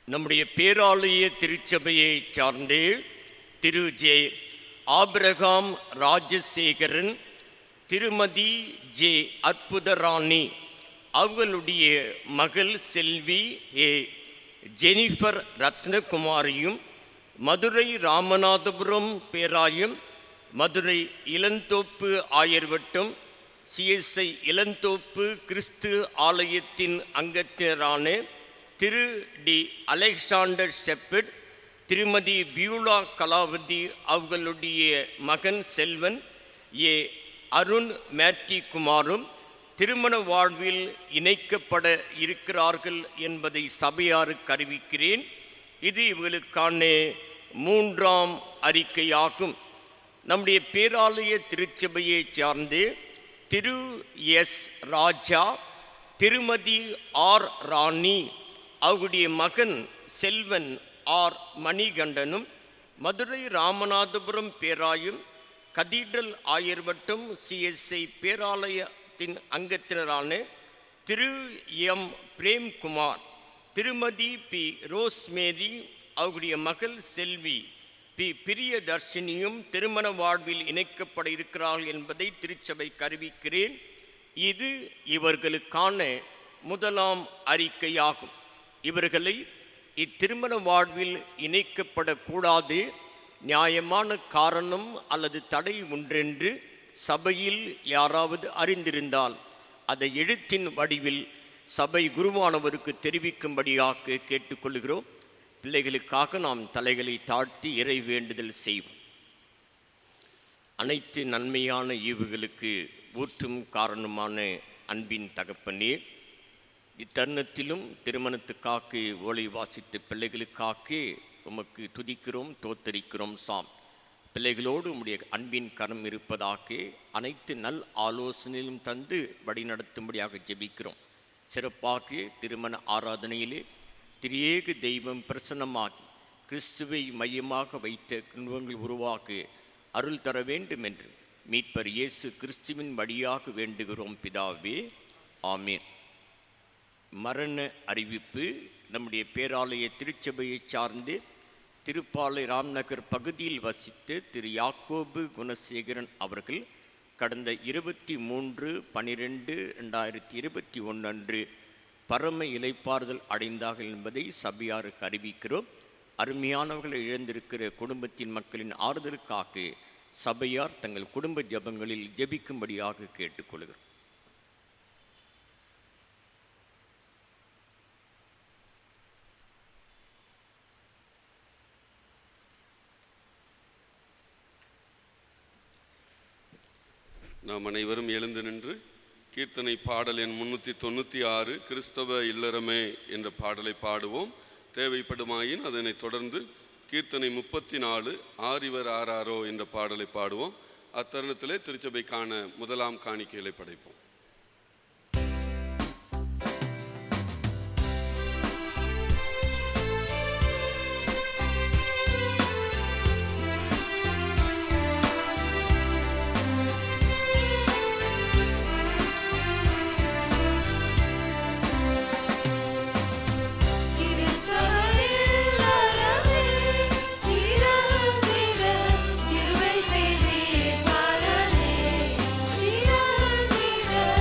நம்முடைய பேராலய திருச்சபையை சார்ந்து திரு ஜே. ஆபிரகாம் ராஜசேகரன் திருமதி ஜே அற்புதராணி அவர்களுடைய மகள் செல்வி ஏ ஜெனிஃபர் ரத்னகுமாரியும், மதுரை ராமநாதபுரம் பேராயும், மதுரை இளந்தோப்பு ஆயர்வட்டம் சிஎஸ்ஐ இளந்தோப்பு கிறிஸ்து ஆலயத்தின் அங்கத்தினரான திரு டி அலெக்சாண்டர் ஷெப்பர்ட், திருமதி பியூலா கலாவதி அவர்களுடைய மகன் செல்வன் ஏ அருண் மேத்தி குமாரும் திருமண வாழ்வில் இணைக்கப்பட இருக்கிறார்கள் என்பதை சபையாருக்கு அறிவிக்கிறேன். இது இவர்களுக்கான 3ஆம் அறிக்கையாகும். நம்முடைய பேராலய திருச்சபையை சார்ந்து திரு எஸ் ராஜா, திருமதி ஆர் ராணி அவருடைய மகன் செல்வன் ஆர் மணிகண்டனும், மதுரை ராமநாதபுரம் பேராயும் கதீட்ரல் ஆயர்வட்டம் சிஎஸ்ஐ பேராலயத்தின் அங்கத்தினரான Thiru M Premkumar, Thirumathi P rosemary அவருடைய மகள் செல்வி பி பிரியதர்ஷினியும் திருமண வாழ்வில் இணைக்கப்பட இருக்கிறார்கள் என்பதை திருச்சபைக்கு அறிவிக்கிறேன். இது இவர்களுக்கான 1ஆம் அறிக்கையாகும். இவர்களை இத்திருமண வாழ்வில் இணைக்கப்படக்கூடாது, நியாயமான காரணம் அல்லது தடை ஒன்றென்று சபையில் யாராவது அறிந்திருந்தால் அதை எழுத்தின் வடிவில் சபை குருவானவருக்கு தெரிவிக்கும்படியாக கேட்டுக்கொள்கிறோம். பிள்ளைகளுக்காக நாம் தலைகளை தாழ்த்தி இறை வேண்டுதல் செய்வோம். அனைத்து நன்மையான ஈவுகளுக்கு ஊற்றும் காரணமான அன்பின் தகப்பனே, இத்தருணத்திலும் திருமணத்துக்காக ஓலை வாசித்த பிள்ளைகளுக்காக உமக்கு துதிக்கிறோம், தோத்தரிக்கிறோம். சாம் பிள்ளைகளோடு உம்முடைய அன்பின் கரம் இருப்பதாக அனைத்து நல் ஆலோசனையிலும் தந்து வழிநடத்தும்படியாக ஜெபிக்கிறோம். சிறப்பாக திருமண ஆராதனையிலே திரியேக தெய்வம் பிரசன்னமாகி கிறிஸ்துவை மையமாக வைத்த குடும்பங்கள் உருவாக்க அருள் தர வேண்டும் என்று மீட்பர் இயேசு கிறிஸ்துவின் வழியாக வேண்டுகிறோம் பிதாவே, ஆமீன். மரண அறிவிப்பு. நம்முடைய பேராலய திருச்சபையை சார்ந்து திருப்பாலை ராம்நகர் பகுதியில் வசித்த திரு யாக்கோபு குணசேகரன் அவர்கள் கடந்த 23/12/2021 அன்று பரம இளைப்பாறுதல் அடைந்தார்கள் என்பதை சபையாருக்கு அறிவிக்கிறோம். அருமையானவர்களை இழந்திருக்கிற குடும்பத்தின் மக்களின் ஆறுதலுக்காக சபையார் தங்கள் குடும்ப ஜெபங்களில் ஜெபிக்கும்படியாக கேட்டுக்கொள்கிறோம். நாம் அனைவரும் எழுந்து நின்று கீர்த்தனை பாடல் எண் 396 கிறிஸ்தவ இல்லறமே என்ற பாடலை பாடுவோம். தேவைப்படுமாயின் அதனை தொடர்ந்து கீர்த்தனை 34 ஆரிவர் ஆராரோ என்ற பாடலை பாடுவோம். அத்தருணத்திலே திருச்சபைக்கான 1ஆம் காணிக்கைகளை படைப்போம். Tira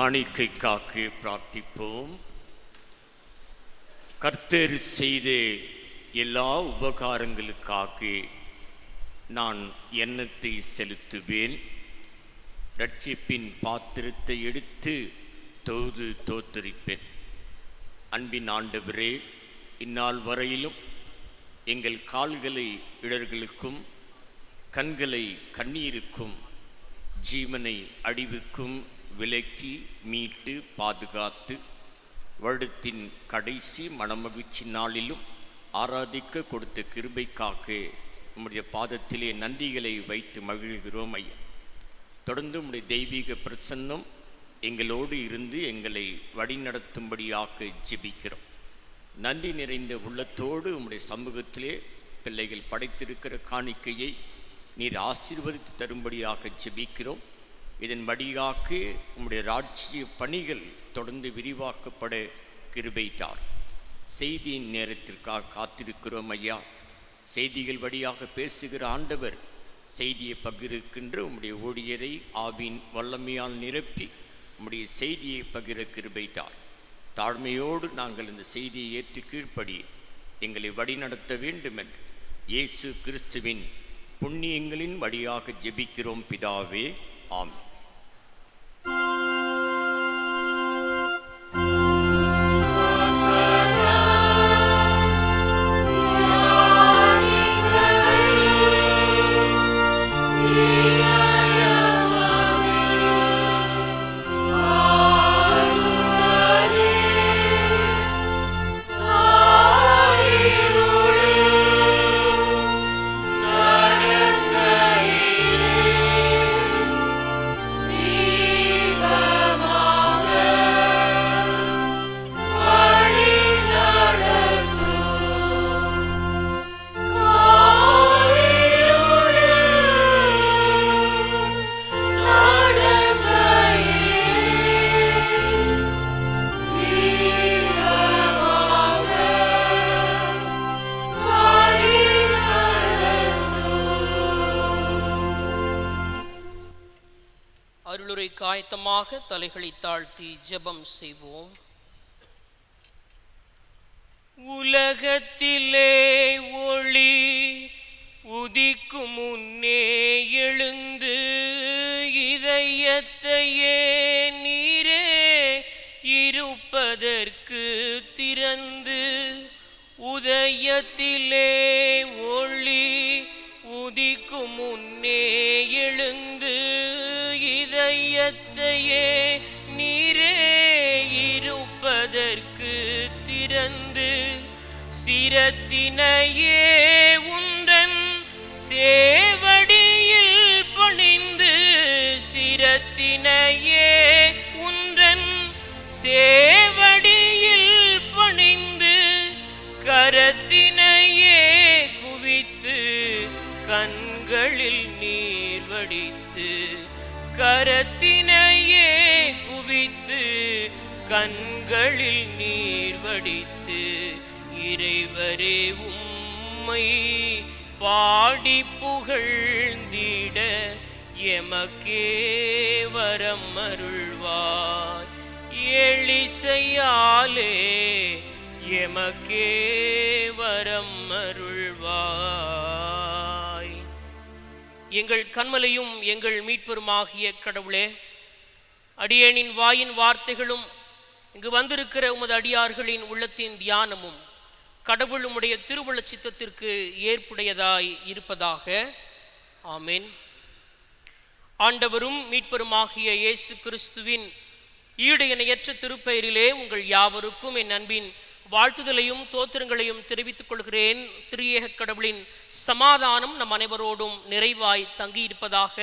காணிக்கைக்காக பிரார்த்திப்போம். கர்த்தர் செய்த எல்லா உபகாரங்களுக்காக நான் எண்ணத்தை செலுத்துவேன். ரட்சிப்பின் பாத்திரத்தை எடுத்து தொழுது தோத்தரிப்பேன். அன்பின் ஆண்டவரே, இந்நாள் வரையிலும் எங்கள் கால்களை இடர்களுக்கும் கண்களை கண்ணீருக்கும் ஜீவனை அழிவுக்கும் விலக்கி மீட்டு பாதுகாத்து வருடத்தின் கடைசி மனமகிழ்ச்சி நாளிலும் ஆராதிக்க கொடுத்த கிருபைக்காக உம்முடைய பாதத்திலே நன்றிகளை வைத்து மகிழ்கிறோம் ஐயா. தொடர்ந்து உம்முடைய தெய்வீக பிரசன்னம் எங்களோடு இருந்து எங்களை வழிநடத்தும்படியாக ஜெபிக்கிறோம். நன்றி நிறைந்த உள்ளத்தோடு உம்முடைய சமூகத்திலே பிள்ளைகள் படைத்திருக்கிற காணிக்கையை நீர் ஆசீர்வதித்து தரும்படியாக ஜெபிக்கிறோம். இதன் வழியாக உம்முடைய ராஜ்ய பணிகள் தொடர்ந்து விரிவாக்கப்பட கிருபைத்தார். செய்தியின் நேரத்திற்காக காத்திருக்கிறோம் ஐயா. செய்திகள் வழியாக பேசுகிற ஆண்டவர் செய்தியை பகிர்கின்ற உம்முடைய ஊழியரை ஆவின் வல்லமையால் நிரப்பி உம்முடைய செய்தியை பகிர கிருபைத்தார். தாழ்மையோடு நாங்கள் இந்த செய்தியை ஏற்று கீழ்ப்படி எங்களை வழிநடத்த வேண்டும் என்று இயேசு கிறிஸ்துவின் புண்ணியங்களின் வழியாக ஜெபிக்கிறோம் பிதாவே, ஆமென். ஆயத்தமாக தலைகளை தாழ்த்தி ஜெபம் செய்வோம். உலகத்திலே ஒளி உதிக்கும் முன்னே எழுந்து இதயத்தையே நீரே இருப்பதற்கு திறந்து உதயத்திலே ஒளி உதிக்கும் முன்னே எழுந்து இதயத்தையே நீரே இருப்பதற்கு திறந்து சிரத்தினையே உந்தன் சேவடியில் பணிந்து சிரத்தினையே உந்தன் சேவடியில் பணிந்து கரத்தினையே குவித்து கண்களில் நீர் வடித்து கரத்தினையே குவித்து கண்களில் நீர் வடித்து இறைவரே உம்மை பாடி புகழ்ந்திட எமக்கே வரம் அருள்வாய். எழிசையாலே எமக்கே வரம் அருள்வாய். எங்கள் கண்மலையும் எங்கள் மீட்பெருமாகிய கடவுளே, அடியேனின் வாயின் வார்த்தைகளும் இங்கு வந்திருக்கிற உமது அடியார்களின் உள்ளத்தின் தியானமும் கடவுள் உம்முடைய திருவுள்ள சித்தத்திற்கு ஏற்புடையதாய் இருப்பதாக. ஆமென். ஆண்டவரும் மீட்பெருமாகிய இயேசு கிறிஸ்துவின் ஈடு இணையற்ற திருப்பெயரிலே உங்கள் யாவருக்கும் என் அன்பின் வாழ்த்துதலையும் தோத்திரங்களையும் தெரிவித்துக் கொள்கிறேன். திரியேக கடவுளின் சமாதானம் நம் அனைவரோடும் நிறைவாய் தங்கியிருப்பதாக.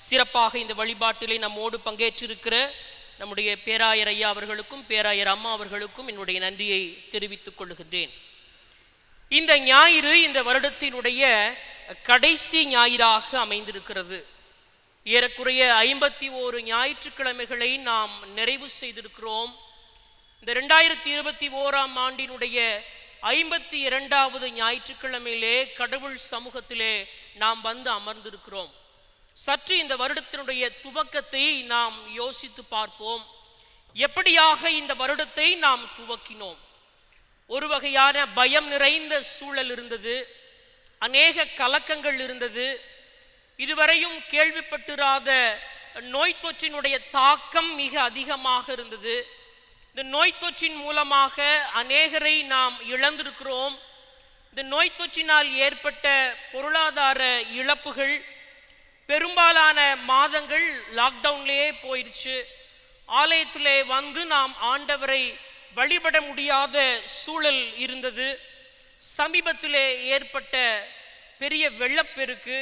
சிறப்பாக இந்த வழிபாட்டிலே நம்மோடு பங்கேற்றிருக்கிற நம்முடைய பேராயர் ஐயா அவர்களுக்கும் பேராயர் அம்மா அவர்களுக்கும் என்னுடைய நன்றியை தெரிவித்துக் கொள்கின்றேன். இந்த ஞாயிறு இந்த வருடத்தினுடைய கடைசி ஞாயிறாக அமைந்திருக்கிறது. ஏறக்குறைய 51 ஞாயிற்றுக்கிழமைகளை நாம் நிறைவு செய்திருக்கிறோம். இந்த 2021 ஆண்டினுடைய 52வது ஞாயிற்றுக்கிழமையிலே கடவுள் சமூகத்திலே நாம் வந்து அமர்ந்திருக்கிறோம். சற்று இந்த வருடத்தினுடைய துவக்கத்தை நாம் யோசித்து பார்ப்போம். எப்படியாக இந்த வருடத்தை நாம் துவக்கினோம்? ஒரு வகையான பயம் நிறைந்த சூழல் இருந்தது, அநேக கலக்கங்கள் இருந்தது, இதுவரையும் கேள்விப்பட்டிராத நோய் தொற்றினுடைய தாக்கம் மிக அதிகமாக இருந்தது. இந்த நோய் தொற்றின் மூலமாக அநேகரை நாம் இழந்திருக்கிறோம். இந்த நோய் தொற்றினால் ஏற்பட்ட பொருளாதார இழப்புகள், பெரும்பாலான மாதங்கள் லாக்டவுன்லேயே போயிடுச்சு. ஆலயத்திலே வந்து நாம் ஆண்டவரை வழிபட முடியாத சூழல் இருந்தது. சமீபத்திலே ஏற்பட்ட பெரிய வெள்ளப்பெருக்கு,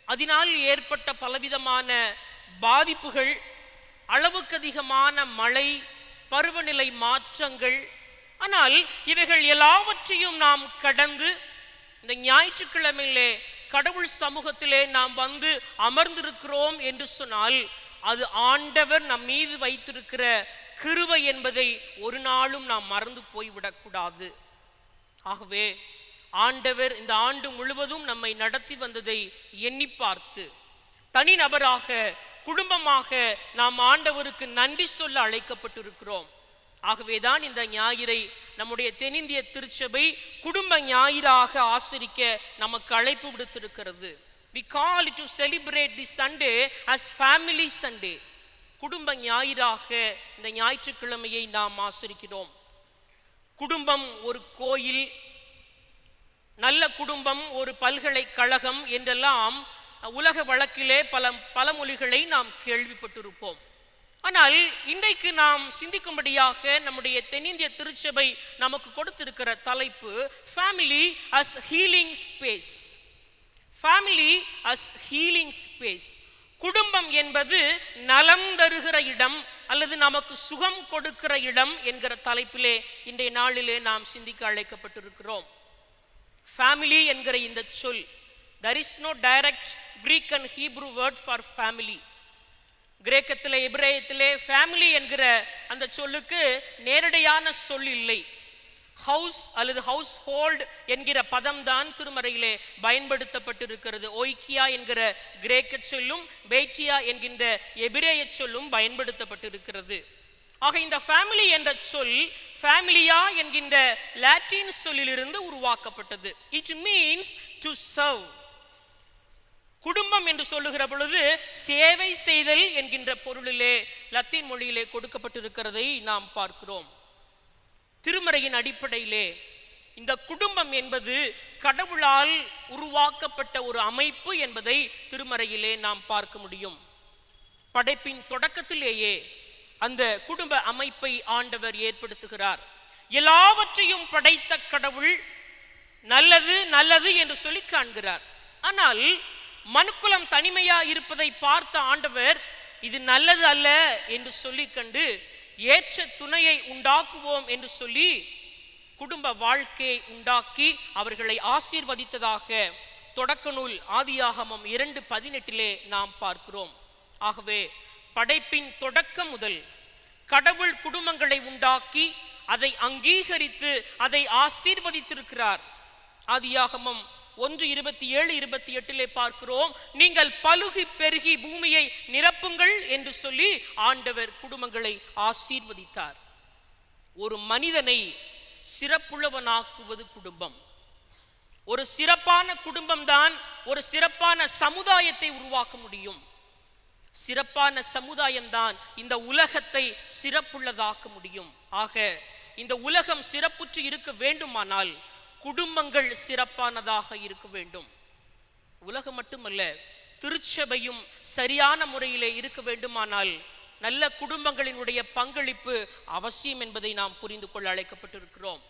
அதனால் ஏற்பட்ட பலவிதமான பாதிப்புகள், அளவுக்கு அதிகமான மழை, பருவநிலை மாற்றங்கள். ஆனால் இவைகள் எல்லாவற்றையும் நாம் கடந்து இந்த ஞாயிற்றுக்கிழமையிலே கடவுள் சமூகத்திலே நாம் வந்து அமர்ந்திருக்கிறோம் என்று சொன்னால் அது ஆண்டவர் நம் மீது வைத்திருக்கிற கிருபை என்பதை ஒரு நாளும் நாம் மறந்து போய்விடக்கூடாது. ஆகவே ஆண்டவர் இந்த ஆண்டு முழுவதும் நம்மை நடத்தி வந்ததை எண்ணி பார்த்து தனிநபராக, குடும்பமாக நாம் ஆண்டவருக்கு நன்றி சொல்ல அழைக்கப்பட்டிருக்கிறோம். ஆகவேதான் இந்த ஞாயிறை நம்முடைய தென்னிந்திய திருச்சபை குடும்ப ஞாயிறாக ஆசரிக்க நமக்கு அழைப்பு விடுத்திருக்கிறது. We call it to celebrate this Sunday as Family Sunday. குடும்ப ஞாயிறாக இந்த ஞாயிற்றுக்கிழமையை நாம் ஆசரிக்கிறோம். குடும்பம் ஒரு கோயில், நல்ல குடும்பம் ஒரு பல்கலைக்கழகம் என்றெல்லாம் உலக வழக்கிலே பல மொழிகளை நாம் கேள்விப்பட்டிருப்போம். ஆனால் இன்றைக்கு நாம் சிந்திக்கும்படியாக நம்முடைய தென்னிந்திய திருச்சபை நமக்கு கொடுத்திருக்கிற தலைப்பு family as healing space. Family as healing space. குடும்பம் என்பது நலம் தருகிற இடம் அல்லது நமக்கு சுகம் கொடுக்கிற இடம் என்கிற தலைப்பிலே இன்றைய நாளிலே நாம் சிந்திக்க அழைக்கப்பட்டிருக்கிறோம். ஃபேமிலி என்கிற இந்த சொல், there is no direct Greek and Hebrew word for family. கிரேக்கத்திலே, எபிரேயத்திலே ஃபேமிலி என்கிற அந்த சொல்லுக்கு நேரடியான சொல் இல்லை. ஹவுஸ் அல்லது ஹவுஸ் ஹோல்ட் என்கிற பதம் தான் திருமறையிலே பயன்படுத்தப்பட்டிருக்கிறது. ஓய்கியா என்கிற கிரேக்க சொல்லும் பேட்டியா என்கின்ற எபிரேய சொல்லும் பயன்படுத்தப்பட்டிருக்கிறது. ஆக இந்த ஃபேமிலி என்ற சொல் ஃபேமிலியா என்கின்ற லாட்டின் சொல்லிலிருந்து உருவாக்கப்பட்டது. It means to serve. குடும்பம் என்று சொல்லுகிற பொழுது சேவை செய்தல் என்கின்ற பொருளிலே லத்தீன் மொழியிலே கொடுக்கப்பட்டிருக்கிறதை நாம் பார்க்கிறோம். திருமறையின் அடிப்படையிலே இந்த குடும்பம் என்பது கடவுளால் உருவாக்கப்பட்ட ஒரு அமைப்பு என்பதை திருமறையிலே நாம் பார்க்க முடியும். படைப்பின் தொடக்கத்திலேயே அந்த குடும்ப அமைப்பை ஆண்டவர் ஏற்படுத்துகிறார். எல்லாவற்றையும் படைத்த கடவுள் நல்லது நல்லது என்று சொல்லி காண்கிறார். ஆனால் மனுக்குலம் தனிமையா இருப்பதை பார்த்த ஆண்டவர் இது நல்லது அல்ல என்று சொல்லி கண்டு ஏற்ற துணையை உண்டாக்குவோம் என்று சொல்லி குடும்ப வாழ்க்கையை உண்டாக்கி அவர்களை ஆசீர்வதித்ததாக தொடக்க நூல் ஆதியாகமம் 2:18 நாம் பார்க்கிறோம். ஆகவே படைப்பின் தொடக்கம் முதல் கடவுள் குடும்பங்களை உண்டாக்கி அதை அங்கீகரித்து அதை ஆசீர்வதித்திருக்கிறார். ஆதியாகமம் 1:27-28 பார்க்கிறோம், நீங்கள் பலுகி பெருகி பூமியை நிரப்புங்கள் என்று சொல்லி ஆண்டவர் குடும்பங்களை ஆசீர்வதித்தார். ஒரு மனிதனை சிறப்புள்ளவனாக்குவது குடும்பம். ஒரு சிறப்பான குடும்பம் தான் ஒரு சிறப்பான சமுதாயத்தை உருவாக்க முடியும். சிறப்பான சமுதாயம் தான் இந்த உலகத்தை சிறப்புள்ளதாக்க முடியும். ஆக இந்த உலகம் சிறப்புற்று இருக்க வேண்டுமானால் குடும்பங்கள் சிறப்பானதாக இருக்க வேண்டும். உலகம் மட்டுமல்ல, திருச்சபையும் சரியான முறையிலே இருக்க வேண்டுமானால் நல்ல குடும்பங்களினுடைய பங்களிப்பு அவசியம் என்பதை நாம் புரிந்து கொள்ள அழைக்கப்பட்டிருக்கிறோம்.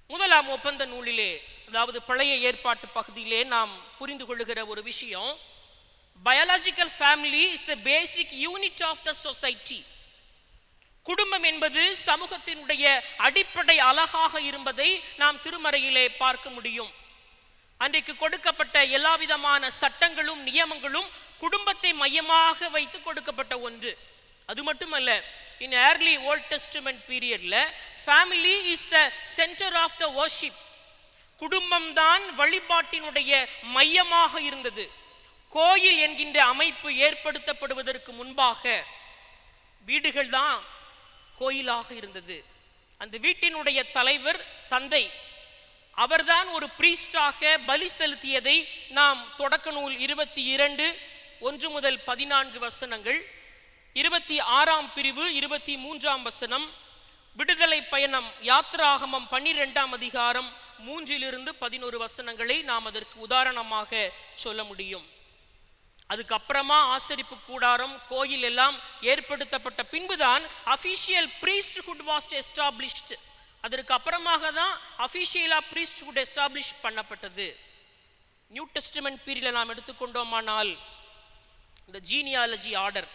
முதலாம் ஒப்பந்த நூலிலே, அதாவது பழைய ஏற்பாட்டு பகுதியிலே நாம் புரிந்து கொள்ளுகிற ஒரு விஷயம், biological family is the basic unit of the society. குடும்பம் என்பது சமூகத்தினுடைய அடிப்படை அழகாக இருப்பதை நாம் திருமறையிலே பார்க்க முடியும். அன்றைக்கு கொடுக்கப்பட்ட எல்லா விதமான சட்டங்களும் நியமங்களும் குடும்பத்தை மையமாக வைத்து கொடுக்கப்பட்ட ஒன்று. அது மட்டுமல்ல, in early Old Testament periodல family is the center of the worship. குடும்பம் தான் வழிபாட்டினுடைய மையமாக இருந்தது. கோயில் என்கின்ற அமைப்பு ஏற்படுத்தப்படுவதற்கு முன்பாக வீடுகள் தான் கோயிலாக இருந்தது. அந்த வீட்டினுடைய தலைவர் தந்தை, அவர்தான் ஒரு பிரீஸ்டாக பலி செலுத்தியதை நாம் தொடக்க நூல் 22:1 முதல் 14 வசனங்கள், 26ஆம் பிரிவு 23ஆம் வசனம், விடுதலை பயணம் யாத்ராகமம் 12ஆம் அதிகாரம் 3-11 வசனங்களை நாம் அதற்கு உதாரணமாக சொல்ல முடியும். அதுக்கப்புறமா ஆசரிப்பு கூடாரம், கோயில் எல்லாம் ஏற்படுத்தப்பட்ட பின்புதான் அபிஷியல் priesthood was established. அதற்கு அப்புறமாக தான் அபிஷியலா priesthood எஸ்டாப்ளிஷ் பண்ணப்பட்டது. நியூ டெஸ்டமெண்ட் பீரியட்ல நாம் எடுத்துக்கொண்டோமானால் இந்த ஜீனியாலஜி ஆர்டர்,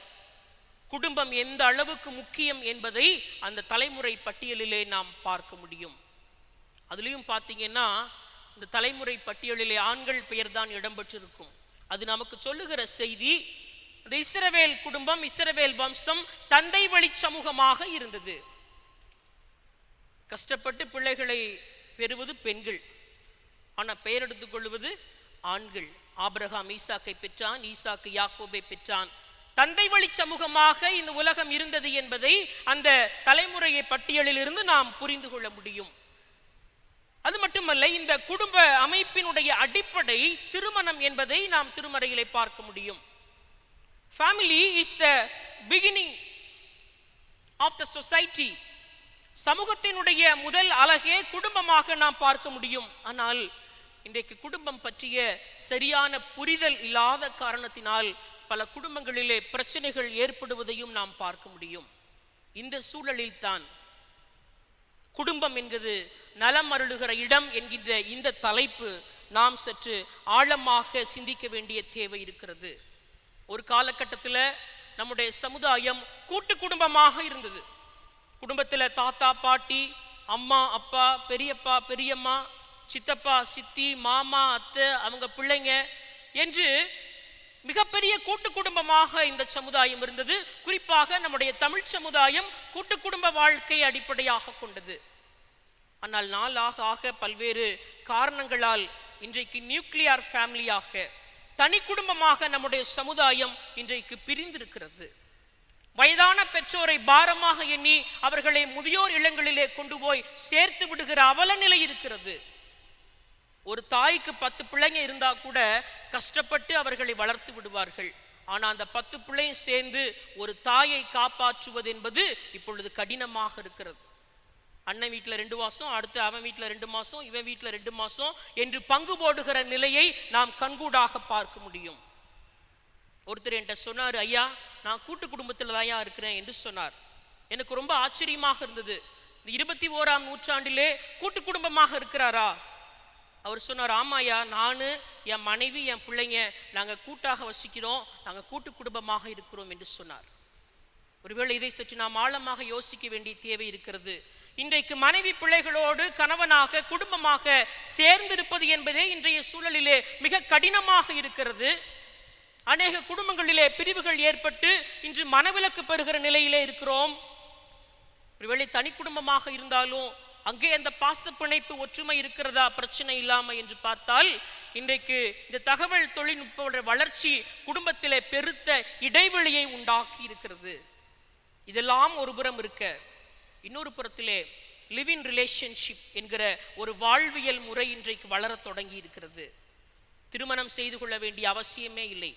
குடும்பம் எந்த அளவுக்கு முக்கியம் என்பதை அந்த தலைமுறை பட்டியலிலே நாம் பார்க்க முடியும். அதுலேயும் பார்த்தீங்கன்னா இந்த தலைமுறை பட்டியலிலே ஆண்கள் பெயர் தான் இடம்பெற்றிருக்கும். அது நமக்கு சொல்லுகிற செய்தி, இந்த இஸ்ரவேல் குடும்பம், இஸ்ரவேல் வம்சம் தந்தை வழி சமூகமாக இருந்தது. கஷ்டப்பட்டு பிள்ளைகளை பெறுவது பெண்கள், ஆனால் பெயர் எடுத்துக் கொள்வது ஆண்கள். ஆபிரகாம் ஈசாக்கை பெற்றான், ஈசாக்கு யாக்கோபை பெற்றான். தந்தை வழி சமூகமாக இந்த உலகம் இருந்தது என்பதை அந்த தலைமுறையை பட்டியலில் இருந்து நாம் புரிந்து கொள்ள முடியும். அது மட்டுமல்ல, இந்த குடும்ப அமைப்பினுடைய அடிப்படை திருமணம் என்பதை நாம் திருமறையிலே பார்க்க முடியும். Family is the beginning of the society. சமூகத்தினுடைய முதல் அழகே குடும்பமாக நாம் பார்க்க முடியும். ஆனால் இன்றைக்கு குடும்பம் பற்றிய சரியான புரிதல் இல்லாத காரணத்தினால் பல குடும்பங்களிலே பிரச்சனைகள் ஏற்படுவதையும் நாம் பார்க்க முடியும். இந்த சூழலில் தான் குடும்பம் என்கிறது நலம் அருளுகிற இடம் என்கின்ற இந்த தலைப்பு நாம் சற்று ஆழமாக சிந்திக்க வேண்டிய தேவை இருக்கிறது. ஒரு காலகட்டத்தில் நம்முடைய சமுதாயம் கூட்டு குடும்பமாக இருந்தது. குடும்பத்தில் தாத்தா பாட்டி, அம்மா அப்பா, பெரியப்பா பெரியம்மா, சித்தப்பா சித்தி, மாமா அத்தை, அவங்க பிள்ளைங்க என்று மிகப்பெரிய கூட்டு குடும்பமாக இந்த சமுதாயம் இருந்தது. குறிப்பாக நம்முடைய தமிழ் சமுதாயம் கூட்டு குடும்ப வாழ்க்கையை அடிப்படையாக கொண்டது. ஆனால் நாளாக ஆக பல்வேறு காரணங்களால் இன்றைக்கு நியூக்ளியர் ஃபேமிலியாக, தனி குடும்பமாக நம்முடைய சமுதாயம் இன்றைக்கு பிரிந்திருக்கிறது. வயதான பெற்றோரை பாரமாக எண்ணி அவர்களை முதியோர் இல்லங்களிலே கொண்டு போய் சேர்த்து விடுகிற அவல நிலை இருக்கிறது. ஒரு தாய்க்கு 10 பிள்ளைங்க இருந்தா கூட கஷ்டப்பட்டு அவர்களை வளர்த்து விடுவார்கள். ஆனால் அந்த 10 பிள்ளையும் சேர்ந்து ஒரு தாயை காப்பாற்றுவது என்பது இப்பொழுது கடினமாக இருக்கிறது. அண்ணன் வீட்டில் 2 மாதம், அடுத்து அவன் வீட்டில் 2 மாதம், இவன் வீட்டில் 2 மாதம் என்று பங்கு போடுகிற நிலையை நாம் கண்கூடாக பார்க்க முடியும். ஒருத்தர் என்கிட்ட சொன்னார், ஐயா நான் கூட்டு குடும்பத்தில் தான் இருக்கிறேன் என்று சொன்னார். எனக்கு ரொம்ப ஆச்சரியமாக இருந்தது. இந்த 21ஆம் நூற்றாண்டிலே கூட்டு குடும்பமாக இருக்கிறாரா? அவர் சொன்னார், ஆமாயா, நான், என் மனைவி, என் பிள்ளைங்க நாங்கள் கூட்டாக வசிக்கிறோம், நாங்கள் கூட்டு குடும்பமாக இருக்கிறோம் என்று சொன்னார். ஒருவேளை இதை சற்று நாம் ஆழமாக யோசிக்க வேண்டிய தேவை இருக்கிறது. இன்றைக்கு மனைவி பிள்ளைகளோடு கணவனாக குடும்பமாக சேர்ந்திருப்பது என்பதே இன்றைய சூழலிலே மிக கடினமாக இருக்கிறது. அநேக குடும்பங்களிலே பிரிவுகள் ஏற்பட்டு இன்று மனவிலக்கு பெறுகிற நிலையிலே இருக்கிறோம். ஒருவேளை தனி குடும்பமாக இருந்தாலும் அங்கே அந்த பாச பிணைப்பு ஒற்றுமை இருக்கிறதா, பிரச்சனை இல்லாமல் என்று பார்த்தால் இன்றைக்கு இந்த தகவல் தொழில்நுட்ப வளர்ச்சி குடும்பத்திலே பெருத்த இடைவெளியை உண்டாக்கி இருக்கிறது. இதெல்லாம் ஒரு புறம் இருக்க, இன்னொரு புறத்திலே லிவ் இன் ரிலேஷன்ஷிப் என்கிற ஒரு வாழ்வியல் முறை இன்றைக்கு வளரத் தொடங்கி இருக்கிறது. திருமணம் செய்து கொள்ள வேண்டிய அவசியமே இல்லை.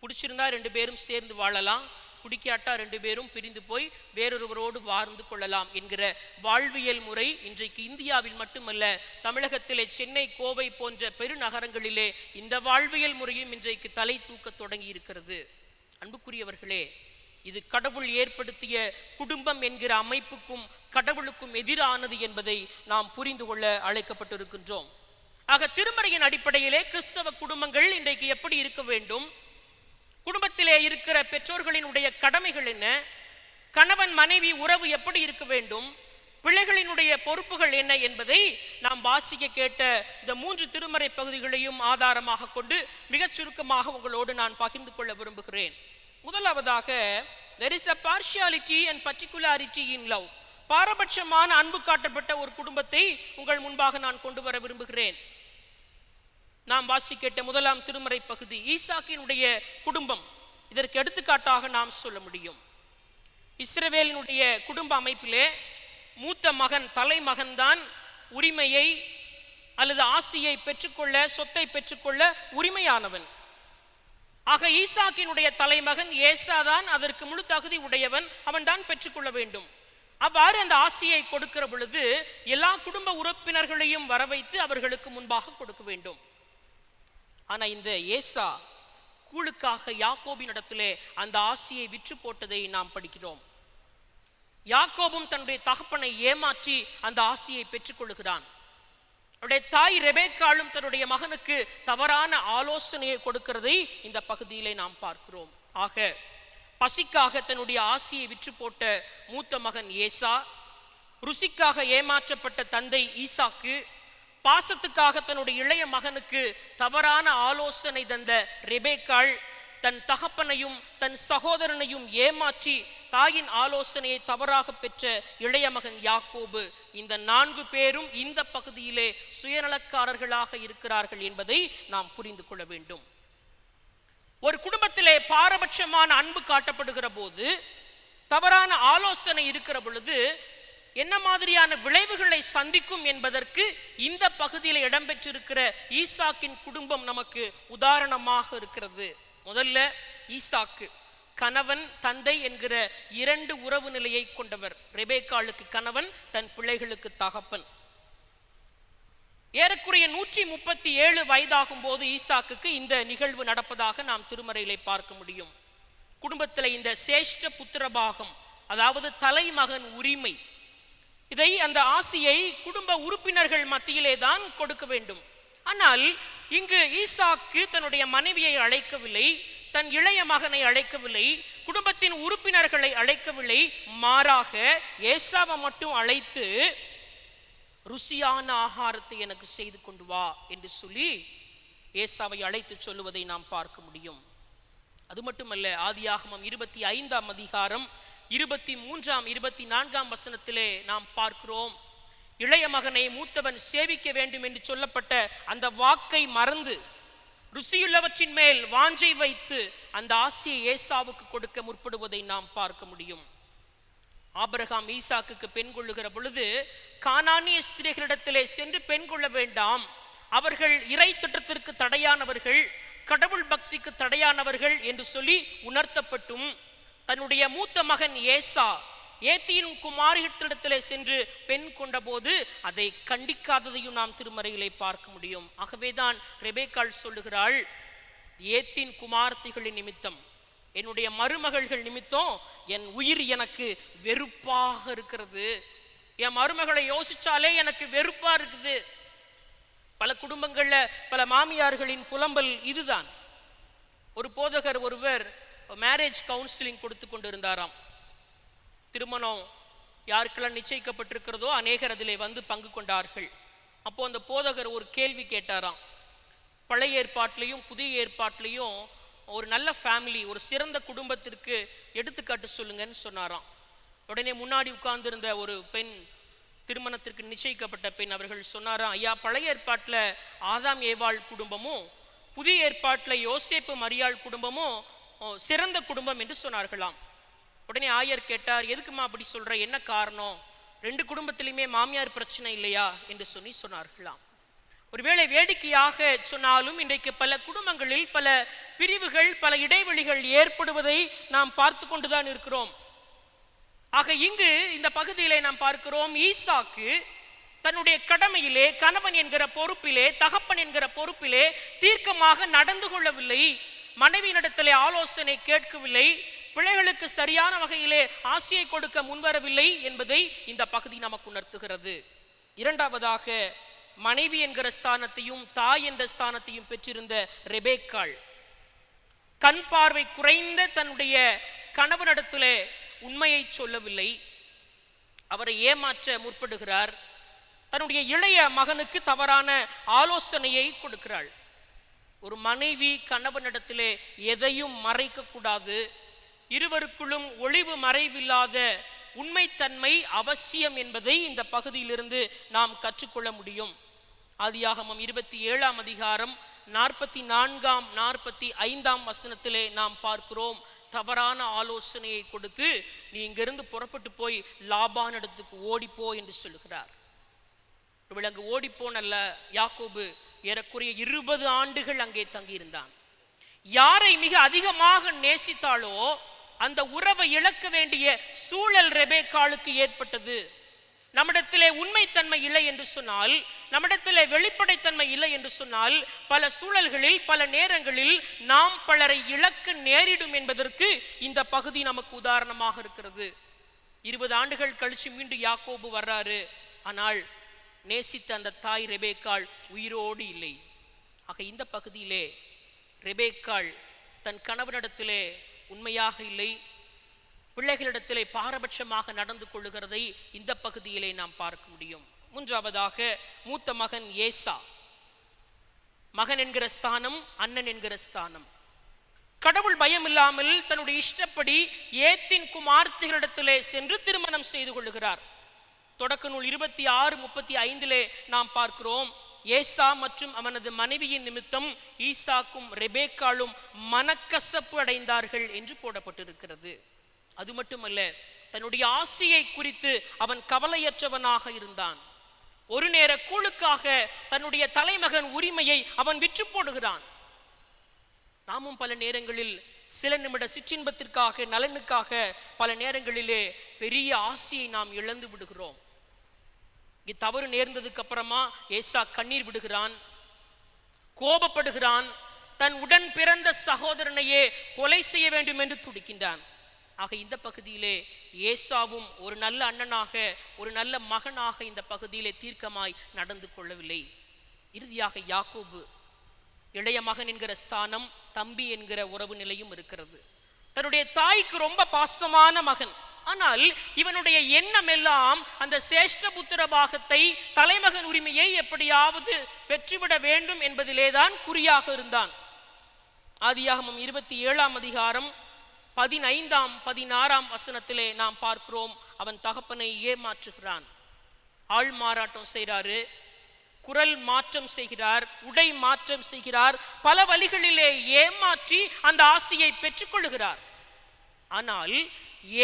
பிடிச்சிருந்தா 2 பேரும் சேர்ந்து வாழலாம், பிடிக்காட்டா 2 பேரும் பிரிந்து போய் வேறொருவரோடு வாழ்ந்து கொள்ளலாம் என்கிற வாழ்வியல் முறை இன்றைக்கு இந்தியாவில் மட்டுமல்ல, தமிழகத்திலே சென்னை, கோவை போன்ற பெருநகரங்களிலே இந்த வாழ்வியல் முறையும் இன்றைக்கு தலை தூக்க தொடங்கி இருக்கிறது. அன்புக்குரியவர்களே, இது கடவுள் ஏற்படுத்திய குடும்பம் என்கிற அமைப்புக்கும் கடவுளுக்கும் எதிரானது என்பதை நாம் புரிந்து கொள்ள அழைக்கப்பட்டிருக்கின்றோம். ஆக திருமறையின் அடிப்படையிலே கிறிஸ்தவ குடும்பங்கள் இன்றைக்கு எப்படி இருக்க வேண்டும், குடும்பத்திலே இருக்கிற பெற்றோர்களினுடைய கடமைகள் என்ன, கணவன் மனைவி உறவு எப்படி இருக்க வேண்டும், பிள்ளைகளினுடைய பொறுப்புகள் என்ன என்பதை நாம் வாசிக்க கேட்ட இந்த 3 திருமறை பகுதிகளையும் ஆதாரமாக கொண்டு மிகச் சுருக்கமாக உங்களோடு நான் பகிர்ந்து கொள்ள விரும்புகிறேன். முதலாவதாக, there is a partiality and particularity in love. பாரபட்சமான அன்பு காட்டப்பட்ட ஒரு குடும்பத்தை உங்கள் முன்பாக நான் கொண்டு வர விரும்புகிறேன். நாம் வாசிக்கேட்ட 1ஆம் திருமறை பகுதி ஈசாக்கினுடைய குடும்பம், இதற்கு எடுத்துக்காட்டாக நாம் சொல்ல முடியும். இஸ்ரவேலினுடைய குடும்ப அமைப்பிலே மூத்த மகன் தலைமகன்தான் உரிமையை அல்லது ஆசியை பெற்றுக்கொள்ள, சொத்தை பெற்றுக்கொள்ள உரிமையானவன். ஆக ஈசாக்கினுடைய தலைமகன் ஏசாதான் அதற்கு முழு தகுதி உடையவன், அவன் தான் பெற்றுக்கொள்ள வேண்டும். அவ்வாறு அந்த ஆசியை கொடுக்கிற பொழுது எல்லா குடும்ப உறுப்பினர்களையும் வர வைத்து அவர்களுக்கு முன்பாக கொடுக்க வேண்டும். ஆனா இந்த ஏசா கூழுக்காக யாக்கோபின் இடத்திலே அந்த ஆசியை விற்று போட்டதை நாம் படிக்கிறோம். யாக்கோபும் தன்னுடைய தகப்பனை ஏமாற்றி அந்த ஆசியை பெற்றுக்கொள்கிறான். அவருடைய தாய் ரெபேக்காளும் தன்னுடைய மகனுக்கு தவறான ஆலோசனையை கொடுக்கிறதை இந்த பகுதியிலே நாம் பார்க்கிறோம். ஆக பசிக்காக தன்னுடைய ஆசியை விற்று போட்ட மூத்த மகன் ஏசா, ருசிக்காக ஏமாற்றப்பட்ட தந்தை ஈசாக்கு, பாசத்துக்காக தன்னுடைய இளைய மகனுக்கு தவறான ஆலோசனை தந்த ரெபேக்காள், தன் தகப்பனையும் தன் சகோதரனையும் ஏமாற்றி தாயின் ஆலோசனையை தவறாக பெற்ற இளைய மகன் யாக்கோபு, இந்த 4 பேரும் இந்த பகுதியிலே சுயநலக்காரர்களாக இருக்கிறார்கள் என்பதை நாம் புரிந்து கொள்ள வேண்டும். ஒரு குடும்பத்திலே பாரபட்சமான அன்பு காட்டப்படுகிற போது, தவறான ஆலோசனை இருக்கிற பொழுது என்ன மாதிரியான விளைவுகளை சந்திக்கும் என்பதற்கு இந்த பகுதியில் இடம்பெற்றிருக்கிற ஈசாக்கின் குடும்பம் நமக்கு உதாரணமாக இருக்கிறது. முதல்ல ஈசாக்கு கணவன் தந்தை என்கிற 2 உறவு நிலையை கொண்டவர். ரெபேக்காளுக்கு கணவன், தன் பிள்ளைகளுக்கு தகப்பன். ஏறக்குறைய 137 வயதாகும் போது ஈசாக்குக்கு இந்த நிகழ்வு நடப்பதாக நாம் திருமறையிலே பார்க்க முடியும். குடும்பத்தில் இந்த சேஷ்ட புத்திரபாகம், அதாவது தலைமகன் உரிமை, இதை அந்த ஆசியை குடும்ப உறுப்பினர்கள் மத்தியிலே தான் கொடுக்க வேண்டும். ஆனால் இங்கு ஈசாக்கு தன்னுடைய மனைவியை அழைக்கவில்லை, தன் இளைய மகனை அழைக்கவில்லை, குடும்பத்தின் உறுப்பினர்களை அழைக்கவில்லை. மாறாக ஏசாவை மட்டும் அழைத்து ருசியான ஆகாரத்தை எனக்கு செய்து கொண்டு வா என்று சொல்லி ஏசாவை அழைத்து சொல்லுவதை நாம் பார்க்க முடியும். அது மட்டுமல்ல, ஆதியாகமம் 25ஆம் அதிகாரம் 23ஆம் 24ஆம் வசனத்திலே நாம் பார்க்கிறோம், இளைய மகனை மூத்தவன் சேவிக்க வேண்டும் என்று சொல்லப்பட்ட அந்த வாக்கை மறந்து ருசியுள்ளவற்றின் மேல் வாஞ்சை வைத்து அந்த ஆசியை ஏசாவுக்கு கொடுக்க முற்படுவதை நாம் பார்க்க முடியும். ஆபிரகாம் ஈசாக்குக்கு பெண் கொள்ளுகிற பொழுது கானானிய ஸ்திரீகளிடத்திலே சென்று பெண் கொள்ள வேண்டாம், அவர்கள் இறை திட்டத்திற்கு தடையானவர்கள், கடவுள் பக்திக்கு தடையானவர்கள் என்று சொல்லி உணர்த்தப்பட்டும் தன்னுடைய மூத்த மகன் ஏசா ஏத்தியின் குமாரிடத்திலே சென்று பெண் கொண்ட போது அதை கண்டிக்காததையும் நாம் திருமறையிலே பார்க்க முடியும். ஆகவேதான் ரெபேக்காள் சொல்லுகிறாள், ஏத்தின் குமார்த்திகளின் நிமித்தம், என்னுடைய மருமகள்கள் நிமித்தம் என் உயிர் எனக்கு வெறுப்பாக இருக்கிறது. என் மருமகளை யோசிச்சாலே எனக்கு வெறுப்பா இருக்குது. பல குடும்பங்கள்ல பல மாமியார்களின் புலம்பல் இதுதான். ஒரு போதகர் ஒருவர் மேரேஜ் கவுன்சிலிங் கொடுத்து கொண்டிருந்தாராம். திருமணம் யாருக்கெல்லாம் நிச்சயிக்கப்பட்டிருக்கிறதோ அநேகர் அதிலே வந்து பங்கு கொண்டார்கள். அப்போ அந்த போதகர் ஒரு கேள்வி கேட்டாராம். பழைய ஏற்பாட்டிலையும் புதிய ஏற்பாட்டிலையும் ஒரு நல்ல ஃபேமிலி, ஒரு சிறந்த குடும்பத்திற்கு எடுத்துக்காட்டு சொல்லுங்கன்னு சொன்னாராம். உடனே முன்னாடி உட்கார்ந்திருந்த ஒரு பெண், திருமணத்திற்கு நிச்சயிக்கப்பட்ட பெண், அவர்கள் சொன்னாராம், ஐயா, பழைய ஏற்பாட்டில் ஆதாம் ஏவாள் குடும்பமும் புதிய ஏற்பாட்டில் யோசேப்பு மரியாள் குடும்பமும் சிறந்த குடும்பம் என்று சொன்னார்களாம். உடனே ஆயர் கேட்டார், எதுக்குமா அப்படி சொல்ற, என்ன காரணம், 2 குடும்பத்திலுமே மாமியார் பிரச்சனை இல்லையா என்று சொன்னார்களாம். ஒருவேளை வேடிக்கையாக சொன்னாலும் இன்றைக்கு பல குடும்பங்களில் பல பிரிவுகள், பல இடைவெளிகள் ஏற்படுவதை நாம் பார்த்து கொண்டுதான் இருக்கிறோம். ஆக இங்கு இந்த பகுதியிலே நாம் பார்க்கிறோம், ஈசாக்கு தன்னுடைய கடமையிலே, கணவன் என்கிற பொறுப்பிலே, தகப்பன் என்கிற பொறுப்பிலே தீர்க்கமாக நடந்து கொள்ளவில்லை, மனைவியினிடத்திலே ஆலோசனை கேட்கவில்லை, பிள்ளைகளுக்கு சரியான வகையிலே ஆசியை கொடுக்க முன்வரவில்லை என்பதை இந்த பகுதி நமக்கு உணர்த்துகிறது. இரண்டாவதாக, மனைவி என்கிற ஸ்தானத்தையும் தாய் என்ற ஸ்தானத்தையும் பெற்றிருந்த ரெபேக்காள் கண் பார்வை குறைந்த தன்னுடைய கணவனிடத்திலே உண்மையை சொல்லவில்லை, அவரை ஏமாற்ற முற்படுகிறார். தன்னுடைய இளைய மகனுக்கு தவறான ஆலோசனையை கொடுக்கிறாள். ஒரு மனைவி கணவனிடத்திலே எதையும் மறைக்க கூடாது. இருவருக்குள்ளும் ஒளிவு மறைவில்லாத உண்மைத்தன்மை அவசியம் என்பதை இந்த பகுதியிலிருந்து நாம் கற்றுக்கொள்ள முடியும். ஆதியாகமம் 27ஆம் அதிகாரம் 44ஆம் 45ஆம் வசனத்திலே நாம் பார்க்கிறோம், தவறான ஆலோசனையை கொடுத்து, நீ இங்கிருந்து புறப்பட்டு போய் லாபான் இடத்துக்கு ஓடிப்போ என்று சொல்லுகிறார். அங்கு ஓடிப்போனல்ல, யாக்கோபு ஏறக்குறைய 20 ஆண்டுகள் அங்கே தங்கியிருந்தான். யாரை மிக அதிகமாக நேசித்தாலோ அந்த உறவை இழக்க வேண்டிய சூழல் ரெபேக்காளுக்கு ஏற்பட்டது. நம்மிடத்திலே உண்மைத்தன்மை இல்லை என்று சொன்னால், நம்மிடத்திலே வெளிப்படைத்தன்மை இல்லை என்று சொன்னால், பல சூழல்களில் பல நேரங்களில் நாம் பலரை இழக்க நேரிடும் என்பதற்கு இந்த பகுதி நமக்கு உதாரணமாக இருக்கிறது. 20 ஆண்டுகள் கழிச்சு மீண்டும் யாக்கோபு வர்றாரு. ஆனால் நேசித்த அந்த தாய் ரெபேக்காள் உயிரோடு இல்லை. ஆக இந்த பகுதியிலே ரெபேக்காள் தன் கணவனிடத்திலே உண்மையாக இல்லை, பிள்ளைகளிடத்திலே பாரபட்சமாக நடந்து கொள்ளுகிறதை இந்த பகுதியிலே நாம் பார்க்க முடியும். மூன்றாவதாக மூத்த மகன் ஏசா. மகன் என்கிற ஸ்தானம், அண்ணன் என்கிற ஸ்தானம். கடவுள் பயம் இல்லாமல் தன்னுடைய இஷ்டப்படி ஏத்தின் குமார்த்திகளிடத்திலே சென்று திருமணம் செய்து கொள்ளுகிறார். தொடக்க நூல் 26:35 நாம் பார்க்கிறோம், ஏசா மற்றும் அவனது மனைவியின் நிமித்தம் ஈசாக்கும் ரெபேக்காளும் மனக்கசப்பு அடைந்தார்கள் என்று போடப்பட்டிருக்கிறது. அது மட்டுமல்ல, தன்னுடைய ஆசையை குறித்து அவன் கவலையற்றவனாக இருந்தான். ஒரு நேர கூழுக்காக தன்னுடைய தலைமகன் உரிமையை அவன் விற்று போடுகிறான். நாமும் பல நேரங்களில் சில நிமிட சிற்றின்பத்திற்காக, நலனுக்காக பல நேரங்களிலே பெரிய ஆசையை நாம் இழந்து விடுகிறோம். தவறு நேர்ந்ததுக்கு அப்புறமா ஏசா கண்ணீர் விடுகிறான், கோபப்படுகிறான், தன் உடன் பிறந்த சகோதரனையே கொலை செய்ய வேண்டும் என்று துடிக்கின்றான். ஆக இந்த பகுதியிலே ஏசாவும் ஒரு நல்ல அண்ணனாக, ஒரு நல்ல மகனாக இந்த பகுதியிலே தீர்க்கமாய் நடந்து கொள்ளவில்லை. இறுதியாக யாக்கோபு, இளைய மகன் என்கிற ஸ்தானம், தம்பி என்கிற உறவு நிலையும் இருக்கிறது. தன்னுடைய தாய்க்கு ரொம்ப பாசமான மகன். ஆனால் இவனுடைய எண்ணம் எல்லாம் அந்த சேஷ்ட புத்திர பாகத்தை, தலைமகன் உரிமையை எப்படியாவது பெற்றுவிட வேண்டும் என்பதிலேதான் குறியாக இருந்தான். ஆதியாகமம் 27 15, 16 நாம் பார்க்கிறோம், அவன் தகப்பனை ஏமாற்றுகிறான். ஆள் மாறாட்டம் செய்கிறாரு, குரல் மாற்றம் செய்கிறார், உடை மாற்றம் செய்கிறார், பல வழிகளிலே ஏமாற்றி அந்த ஆசையை பெற்றுக்கொள்ளுகிறார். ஆனால்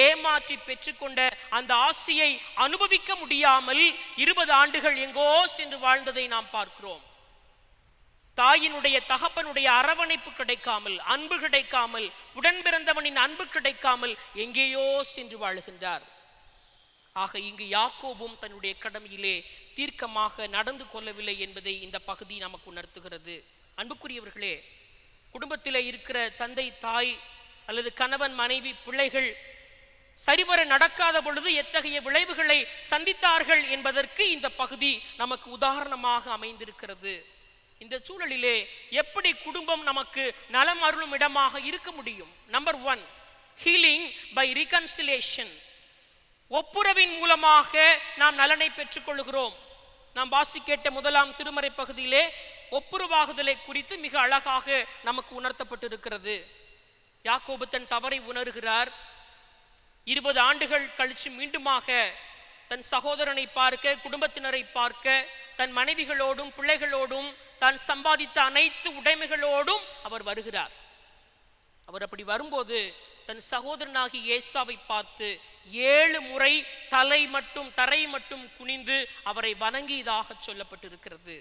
ஏமாற்றி பெற்றுக்கொண்ட அந்த ஆசையை அனுபவிக்க முடியாமல் 20 ஆண்டுகள் எங்கோ சென்று வாழ்ந்ததை நாம் பார்க்கிறோம். தாயினுடைய, தகப்பனுடைய அரவணைப்பு கிடைக்காமல், அன்பு கிடைக்காமல், உடன் பிறந்தவனின் அன்பு கிடைக்காமல் எங்கேயோ சென்று வாழுகின்றார். ஆக இங்கு யாக்கோபும் தன்னுடைய கடமையிலே தீர்க்கமாக நடந்து கொள்ளவில்லை என்பதை இந்த பகுதி நமக்கு உணர்த்துகிறது. அன்புக்குரியவர்களே, குடும்பத்திலே இருக்கிற தந்தை, தாய் அல்லது கணவன், மனைவி, பிள்ளைகள் சரிவர நடக்காத பொழுது எத்தகைய விளைவுகளை சந்தித்தார்கள் என்பதற்கு இந்த பகுதி நமக்கு உதாரணமாக அமைந்திருக்கிறது. இந்த சூழலிலே எப்படி குடும்பம் நமக்கு நலம் அருளும் இடமாக இருக்க முடியும்? Number 1, healing by reconciliation. ஒப்புரவின் மூலமாக நாம் நலனை பெற்றுக் கொள்கிறோம். நாம் வாசி கேட்ட 1ஆம் திருமறை பகுதியிலே ஒப்புரவாகுதலை குறித்து மிக அழகாக நமக்கு உணர்த்தப்பட்டிருக்கிறது. யாக்கோபு தன் தவறை உணர்கிறார். 20 ஆண்டுகள் கழித்து மீண்டுமாக தன் சகோதரனை பார்க்க, குடும்பத்தினரை பார்க்க, தன் மனைவிகளோடும் பிள்ளைகளோடும் தான் சம்பாதித்த அனைத்து உடைமைகளோடும் அவர் வருகிறார். அவர் அப்படி வரும்போது தன் சகோதரனாகி ஏசாவை பார்த்து 7 முறை தரை மட்டும் குனிந்து அவரை வணங்கியதாக சொல்லப்பட்டிருக்கிறது.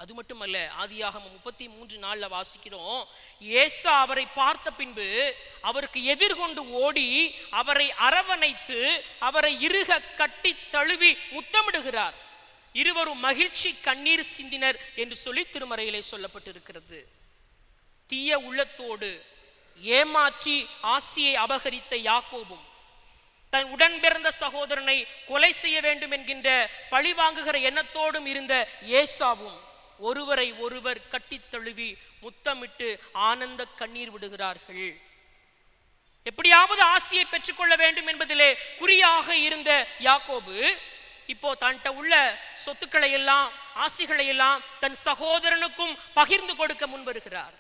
அது மட்டுமல்ல, ஆதியாகமம் 33:4 வாசிக்கிறோம், ஏசா அவரை பார்த்த பின்பு அவருக்கு எதிர்கொண்டு ஓடி அவரை அரவணைத்து அவரை இறுக கட்டி தழுவி முத்தமிடுகிறார். இருவரும் மகிழ்ச்சி கண்ணீர் சிந்தினர் என்று சொல்லி திருமறையிலே சொல்லப்பட்டிருக்கிறது. தீய உள்ளத்தோடு ஏமாற்றி ஆசியை அபகரித்த யாக்கோபும், தன் உடன் பிறந்த சகோதரனை கொலை செய்ய வேண்டும் என்கின்ற பழி வாங்குகிற எண்ணத்தோடும் இருந்த ஏசாவும் ஒருவரை ஒருவர் கட்டி தழுவி முத்தமிட்டு ஆனந்த கண்ணீர் விடுகிறார்கள். எப்படியாவது ஆசியை பெற்றுக்கொள்ள வேண்டும் என்பதிலே குறியாக இருந்த யாக்கோபு இப்போ தன்கிட்ட உள்ள சொத்துக்களை எல்லாம், ஆசைகளை எல்லாம் தன் சகோதரனுக்கும் பகிர்ந்து கொடுக்க முன் வருகிறார்.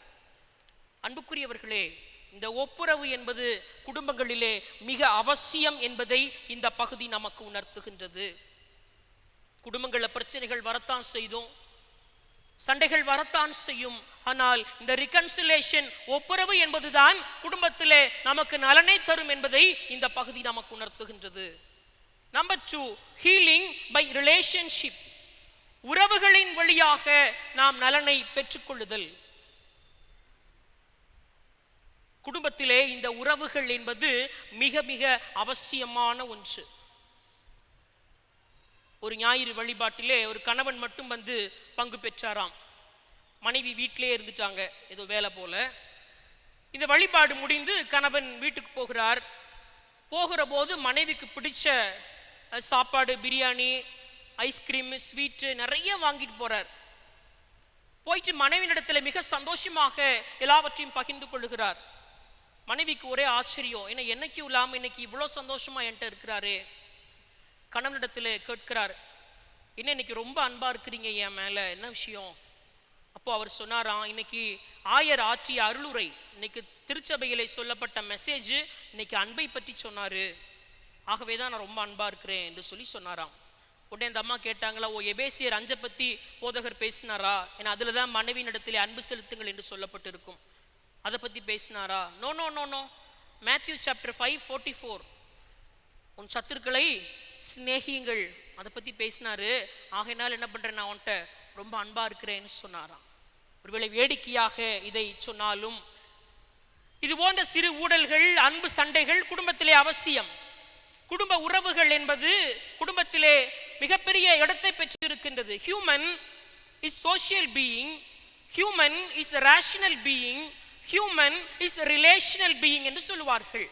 அன்புக்குரியவர்களே, இந்த ஒப்புரவு என்பது குடும்பங்களிலே மிக அவசியம் என்பதை இந்த பகுதி நமக்கு உணர்த்துகின்றது. குடும்பங்களில் பிரச்சனைகள் வரத்தான் செய்தோம். சண்டைகள் வரத்தான் செய்யும். ஆனால் இந்த ரிகன்சிலேஷன், ஒப்புரவு என்பதுதான் குடும்பத்திலே நமக்கு நலனை தரும் என்பதை இந்த பகுதி நமக்கு உணர்த்துகின்றது. Number 2, healing by relationship. உறவுகளின் வழியாக நாம் நலனை பெற்றுக்கொள்ளுதல். குடும்பத்திலே இந்த உறவுகள் என்பது மிக மிக அவசியமான ஒன்று. ஒரு ஞாயிறு வழிபாட்டிலே ஒரு கணவன் மட்டும் வந்து பங்கு பெற்றாராம். மனைவி வீட்டிலே இருந்துட்டாங்க, ஏதோ வேலை போல. இந்த வழிபாடு முடிந்து கணவன் வீட்டுக்கு போகிறார். போகிற போது மனைவிக்கு பிடிச்ச சாப்பாடு, பிரியாணி, ஐஸ்கிரீம், ஸ்வீட்டு நிறைய வாங்கிட்டு போறார். போயிட்டு மனைவியிடத்தில் மிக சந்தோஷமாக எல்லாவற்றையும் பகிர்ந்து கொள்ளுகிறார். மனைவிக்கு ஒரே ஆச்சரியம், ஏன்னா என்னைக்கும் இல்லாமல் இன்னைக்கு இவ்வளோ சந்தோஷமா என்கிட்ட இருக்கிறாரு. கணவனிடத்தில் கேட்கிறார், என்ன இன்னைக்கு ரொம்ப அன்பா இருக்கிறீங்க என் மேல, என்ன விஷயம்? அப்போ அவர் சொன்னாராம், இன்னைக்கு ஆயர் ஆற்றிய அருளுரை, இன்னைக்கு திருச்சபையிலே சொல்லப்பட்ட மெசேஜ் இன்னைக்கு அன்பை பற்றி சொன்னாரு, ஆகவே தான் நான் ரொம்ப அன்பா இருக்கிறேன் என்று சொல்லி சொன்னாராம். உடனே அந்த அம்மா கேட்டாங்களா, ஓ எபேசியர் 5 பற்றி போதகர் பேசினாரா? ஏன்னா அதில் தான் மனைவியின் இடத்திலே அன்பு செலுத்துங்கள் என்று சொல்லப்பட்டு இருக்கும். அதை பற்றி பேசினாரா? No no no no, Matthew chapter 5:44, உன் சத்துருக்களை சிநேகியுங்கள், அதை பற்றி பேசினாரு. ஆகையினால் என்ன பண்ணுறேன், நான் உன்கிட்ட ரொம்ப அன்பா இருக்கிறேன்னு சொன்னாராம். ஒருவேளை வேடிக்கையாக இதை சொன்னாலும் இது போன்ற சிறு ஊடல்கள், அன்பு சண்டைகள் குடும்பத்திலே அவசியம். குடும்ப உறவுகள் என்பது குடும்பத்திலே மிகப்பெரிய இடத்தை பெற்றிருக்கின்றது. Human is social being, human is rational being, human is relational being என்று சொல்லுவார்கள்.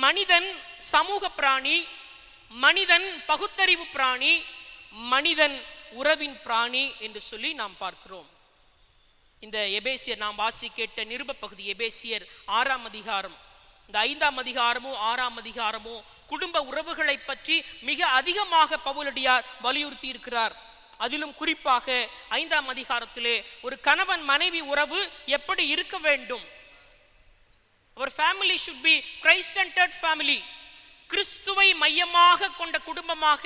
மனிதன் சமூக பிராணி, மனிதன் பகுத்தறிவு பிராணி, மனிதன் உறவின் பிராணி என்று சொல்லி நாம் பார்க்கிறோம். இந்த எபேசியர் நாம் வாசி கேட்ட நிருப பகுதி எபேசியர் 6ஆம் அதிகாரம், இந்த 5ஆம் அதிகாரமும் 6ஆம் அதிகாரமும் குடும்ப உறவுகளை பற்றி மிக அதிகமாக பவுலடியார் வலியுறுத்தி இருக்கிறார். அதிலும் குறிப்பாக 5ஆம் அதிகாரத்திலே ஒரு கணவன் மனைவி உறவு எப்படி இருக்க வேண்டும். அவர் family should be Christ centered family, கிறிஸ்துவை மையமாக கொண்ட குடும்பமாக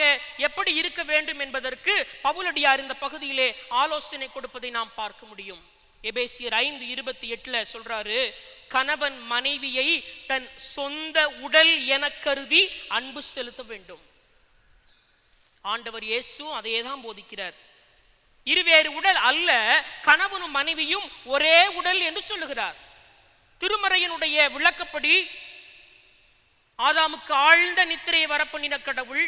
எப்படி இருக்க வேண்டும் என்பதற்கு பவுலடியார் இந்த பகுதியிலே ஆலோசனை கொடுப்பதை நாம் பார்க்க முடியும். எபேசியர் 5:28 சொல்றாரு, கணவன் மனைவியை தன் சொந்த உடல் என கருதி அன்பு செலுத்த வேண்டும். ஆண்டவர் இயேசு அதையே தான் போதிக்கிறார். இருவேறு உடல் அல்ல, கணவனும் மனைவியும் ஒரே உடல் என்று சொல்லுகிறார். திருமறையினுடைய விளக்கப்படி ஆதாமுக்கு ஆழ்ந்த நித்திரையை வரப்பண்ணின கடவுள்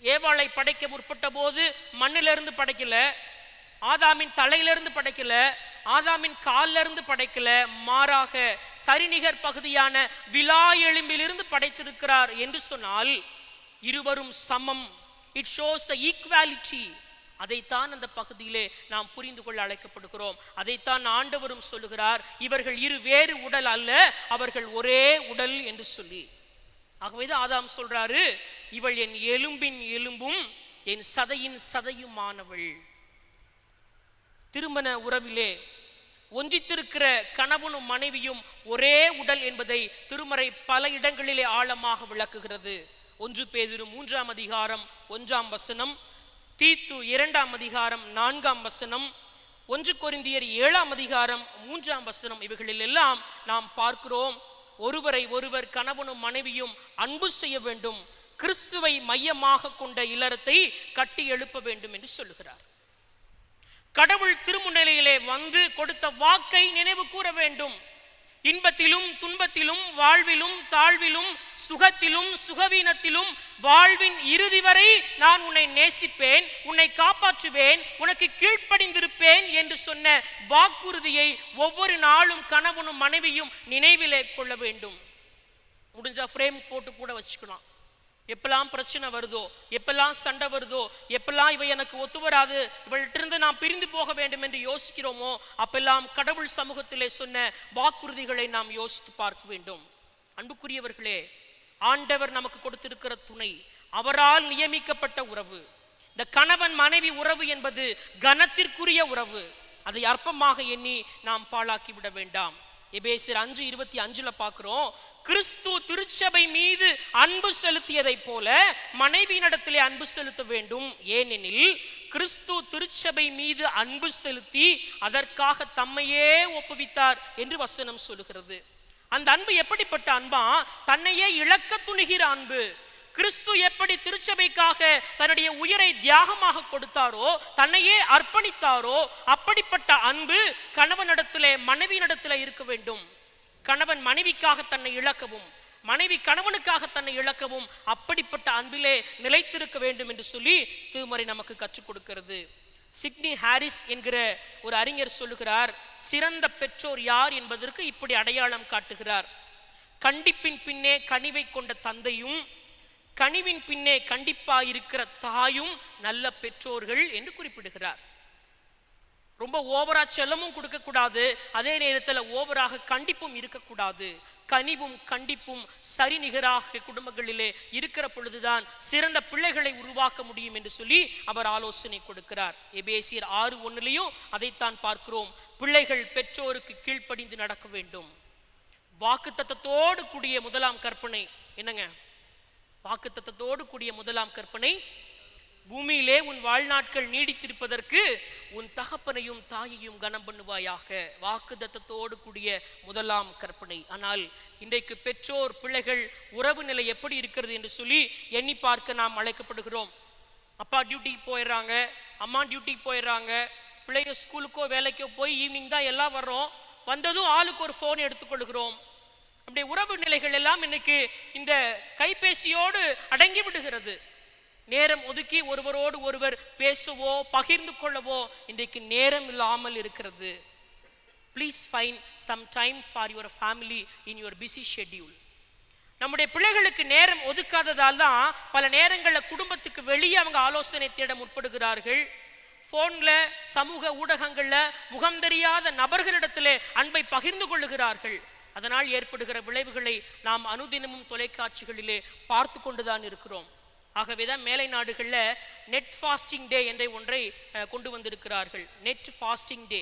ஏவாளை படைக்க முற்பட்ட போது மண்ணிலிருந்து படைக்கல, ஆதாமின் தலையிலிருந்து படைக்கல, ஆதாமின் காலிலிருந்து படைக்கல, மாறாக சரிநிகர் பகுதியான விலா எலும்பிலிருந்து படைத்திருக்கிறார் என்று சொன்னால் இருவரும் சமம். It shows the equality. அதைத்தான் அந்த பகுதியிலே நாம் புரிந்து கொள்ள அழைக்கப்படுகிறோம். அதைத்தான் ஆண்டவரும் சொல்லுகிறார், இவர்கள் இரு வேறு உடல் அல்ல, அவர்கள் ஒரே உடல் என்று சொல்லி. ஆகவேதான் ஆதாம் சொல்றாரு, இவள் என் எலும்பின் எலும்பும் என் சதையின் சதையுமானவள். திருமண உறவிலே ஒன்றித்திருக்கிற கணவனும் மனைவியும் ஒரே உடல் என்பதை திருமறை பல இடங்களிலே ஆழமாக விளக்குகிறது. 1 பேதுரு 3ஆம் அதிகாரம் 1ஆம் வசனம், தீத்து 2ஆம் அதிகாரம் 4ஆம் வசனம், 1 கொரிந்தியர் 7ஆம் அதிகாரம் 3ஆம் வசனம், இவைகளில் எல்லாம் நாம் பார்க்கிறோம், ஒருவரை ஒருவர் கணவனும் மனைவியும் அன்பு செய்ய வேண்டும், கிறிஸ்துவை மையமாக கொண்ட இல்லறத்தை கட்டி எழுப்ப வேண்டும் என்று சொல்லுகிறார். கடவுள் திருமுன்னிலையிலே வந்து கொடுத்த வாக்கை நினைவு கூற வேண்டும். இன்பத்திலும் துன்பத்திலும் வாழ்விலும் தாழ்விலும் சுகத்திலும் சுகவீனத்திலும் வாழ்வின் இறுதி வரை நான் உன்னை நேசிப்பேன், உன்னை காப்பாற்றுவேன், உனக்கு கீழ்ப்படிந்திருப்பேன் என்று சொன்ன வாக்குறுதியை ஒவ்வொரு நாளும் கணவனும் மனைவியும் நினைவிலே கொள்ள வேண்டும். முடிஞ்சா ஃப்ரேம் போட்டு கூட வச்சுக்கலாம். எப்பெல்லாம் பிரச்சனை வருதோ, எப்பெல்லாம் சண்டை வருதோ, எப்பெல்லாம் இவை எனக்கு ஒத்து வராது, இவள்கிட்ட நாம் பிரிந்து போக வேண்டும் என்று யோசிக்கிறோமோ, அப்பெல்லாம் கடவுள் சமூகத்திலே சொன்ன வாக்குறுதிகளை நாம் யோசித்து பார்க்க வேண்டும். அன்புக்குரியவர்களே, ஆண்டவர் நமக்கு கொடுத்திருக்கிற துணை, அவரால் நியமிக்கப்பட்ட உறவு. இந்த கணவன் மனைவி உறவு என்பது கனத்திற்குரிய உறவு. அதை அற்பமாக எண்ணி நாம் பாழாக்கி விட வேண்டாம். எபேசியர் 5:25 பார்க்கிறோம், கிறிஸ்து திருச்சபை மீது அன்பு செலுத்தியதை போல மனைவியினிடத்திலே அன்பு செலுத்த வேண்டும். ஏனெனில் கிறிஸ்து திருச்சபை மீது அன்பு செலுத்தி அதற்காக தம்மையே ஒப்புவித்தார் என்று வசனம் சொல்லுகிறது. அந்த அன்பு எப்படிப்பட்ட அன்பா? தன்னையே இழக்க துணிகிற அன்பு. கிறிஸ்து எப்படி திருச்சபைக்காக தன்னுடைய உயிரை தியாகமாக கொடுத்தாரோ, தன்னையே அர்ப்பணித்தாரோ, அப்படிப்பட்ட அன்பு கணவனிடத்திலே மனைவியிடத்திலே இருக்க வேண்டும். கணவன் மனைவிக்காக தன்னை இழக்கவும், மனைவி கணவனுக்காக தன்னை இழக்கவும் அப்படிப்பட்ட அன்பிலே நிலைத்திருக்க வேண்டும் என்று சொல்லி திருமறை நமக்கு கற்றுக் கொடுக்கிறது. சிட்னி ஹாரிஸ் என்கிற ஒரு அறிஞர் சொல்லுகிறார், சிறந்த பெற்றோர் யார் என்பதற்கு இப்படி அடையாளம் காட்டுகிறார். கண்டிப்பின் பின்னே கனிவை கொண்ட தந்தையும் கனிவின் பின்னே கண்டிப்பாயிருக்கிற தாயும் நல்ல பெற்றோர்கள் என்று குறிப்பிடுகிறார். ரொம்ப ஓவரா செல்லமும் கொடுக்கக்கூடாது, அதே நேரத்தில் ஓவராக கண்டிப்பும் இருக்கக்கூடாது. கனிவும் கண்டிப்பும் சரிநிகராக குடும்பங்களிலே இருக்கிற பொழுதுதான் சிறந்த பிள்ளைகளை உருவாக்க முடியும் என்று சொல்லி அவர் ஆலோசனை கொடுக்கிறார். எபேசியர் 6:1 அதைத்தான் பார்க்கிறோம். பிள்ளைகள் பெற்றோருக்கு கீழ்ப்படிந்து நடக்க வேண்டும். வாக்குத்தத்தத்தோடு கூடிய முதலாம் கற்பனை என்னங்க? வாக்குத்தத்தத்தோடு கூடிய முதலாம் கற்பனை, பூமியிலே உன் வாழ்நாட்கள் நீடித்திருப்பதற்கு உன் தகப்பனையும் தாயையும் கனம் பண்ணுவாயாக. வாக்குத்தத்தத்தோடு கூடிய முதலாம் கற்பனை. ஆனால் இன்றைக்கு பெற்றோர் பிள்ளைகள் உறவு நிலை எப்படி இருக்கிறது என்று சொல்லி எண்ணி பார்க்க நாம் அழைக்கப்படுகிறோம். அப்பா டியூட்டிக்கு போயிடுறாங்க, அம்மா டியூட்டிக்கு போயிடுறாங்க, பிள்ளைங்க ஸ்கூலுக்கோ வேலைக்கோ போய் ஈவினிங் தான் எல்லாம் வர்றோம். வந்ததும் ஆளுக்கு ஒரு ஃபோன் எடுத்துக்கொள்கிறோம். நம்முடைய உறவு நிலைகள் எல்லாம் இன்னைக்கு இந்த கைபேசியோடு அடங்கி விடுகிறது. நேரம் ஒதுக்கி ஒருவரோடு ஒருவர் பேசவோ பகிர்ந்து கொள்ளவோ இன்றைக்கு நேரம் இல்லாமல் இருக்கிறது. Please find some time for your family in your busy schedule. நம்முடைய பிள்ளைகளுக்கு நேரம் ஒதுக்காததால் தான் பல நேரங்களில் குடும்பத்துக்கு வெளியே அவங்க ஆலோசனை தேட முற்படுகிறார்கள். ஃபோனில், சமூக ஊடகங்களில் முகம் தெரியாத நபர்களிடத்திலே அன்பை பகிர்ந்து கொள்ளுகிறார்கள். அதனால் ஏற்படுகிற விளைவுகளை நாம் அனுதினமும் தொலைக்காட்சிகளிலே பார்த்து கொண்டுதான் இருக்கிறோம். ஆகவேதான் மேலை நாடுகளில் நெட் ஃபாஸ்டிங் டே என்ற ஒன்றை கொண்டு வந்திருக்கிறார்கள். நெட் ஃபாஸ்டிங் டே.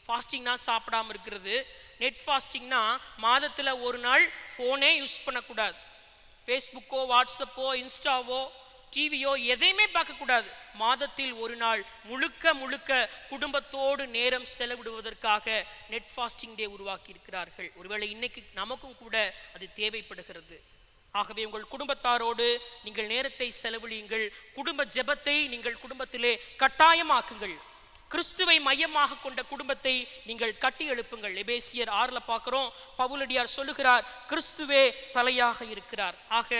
ஃபாஸ்டிங்னா சாப்பிடாம இருக்கிறது. நெட் ஃபாஸ்டிங்னா மாதத்தில் ஒரு நாள் ஃபோனே யூஸ் பண்ணக்கூடாது. ஃபேஸ்புக்கோ, வாட்ஸ்அப்போ, இன்ஸ்டாவோ, டிவியோ எதையுமே பார்க்கக்கூடாது. மாதத்தில் ஒரு நாள் முழுக்க முழுக்க குடும்பத்தோடு நேரம் செலவிடுவதற்காக நெட் ஃபாஸ்டிங் டே உருவாக்கி இருக்கிறார்கள். ஒருவேளை இன்னைக்கு நமக்கும் கூட அது தேவைப்படுகிறது. ஆகவே உங்கள் குடும்பத்தாரோடு நீங்கள் நேரத்தை செலவழியுங்கள். குடும்ப ஜெபத்தை நீங்கள் குடும்பத்திலே கட்டாயமாக்குங்கள். கிறிஸ்துவை மையமாக கொண்ட குடும்பத்தை நீங்கள் கட்டி எழுப்புங்கள். எபேசியர் 6 பார்க்கிறோம், பவுலடியார் சொல்லுகிறார், கிறிஸ்துவே தலையாக இருக்கிறார். ஆக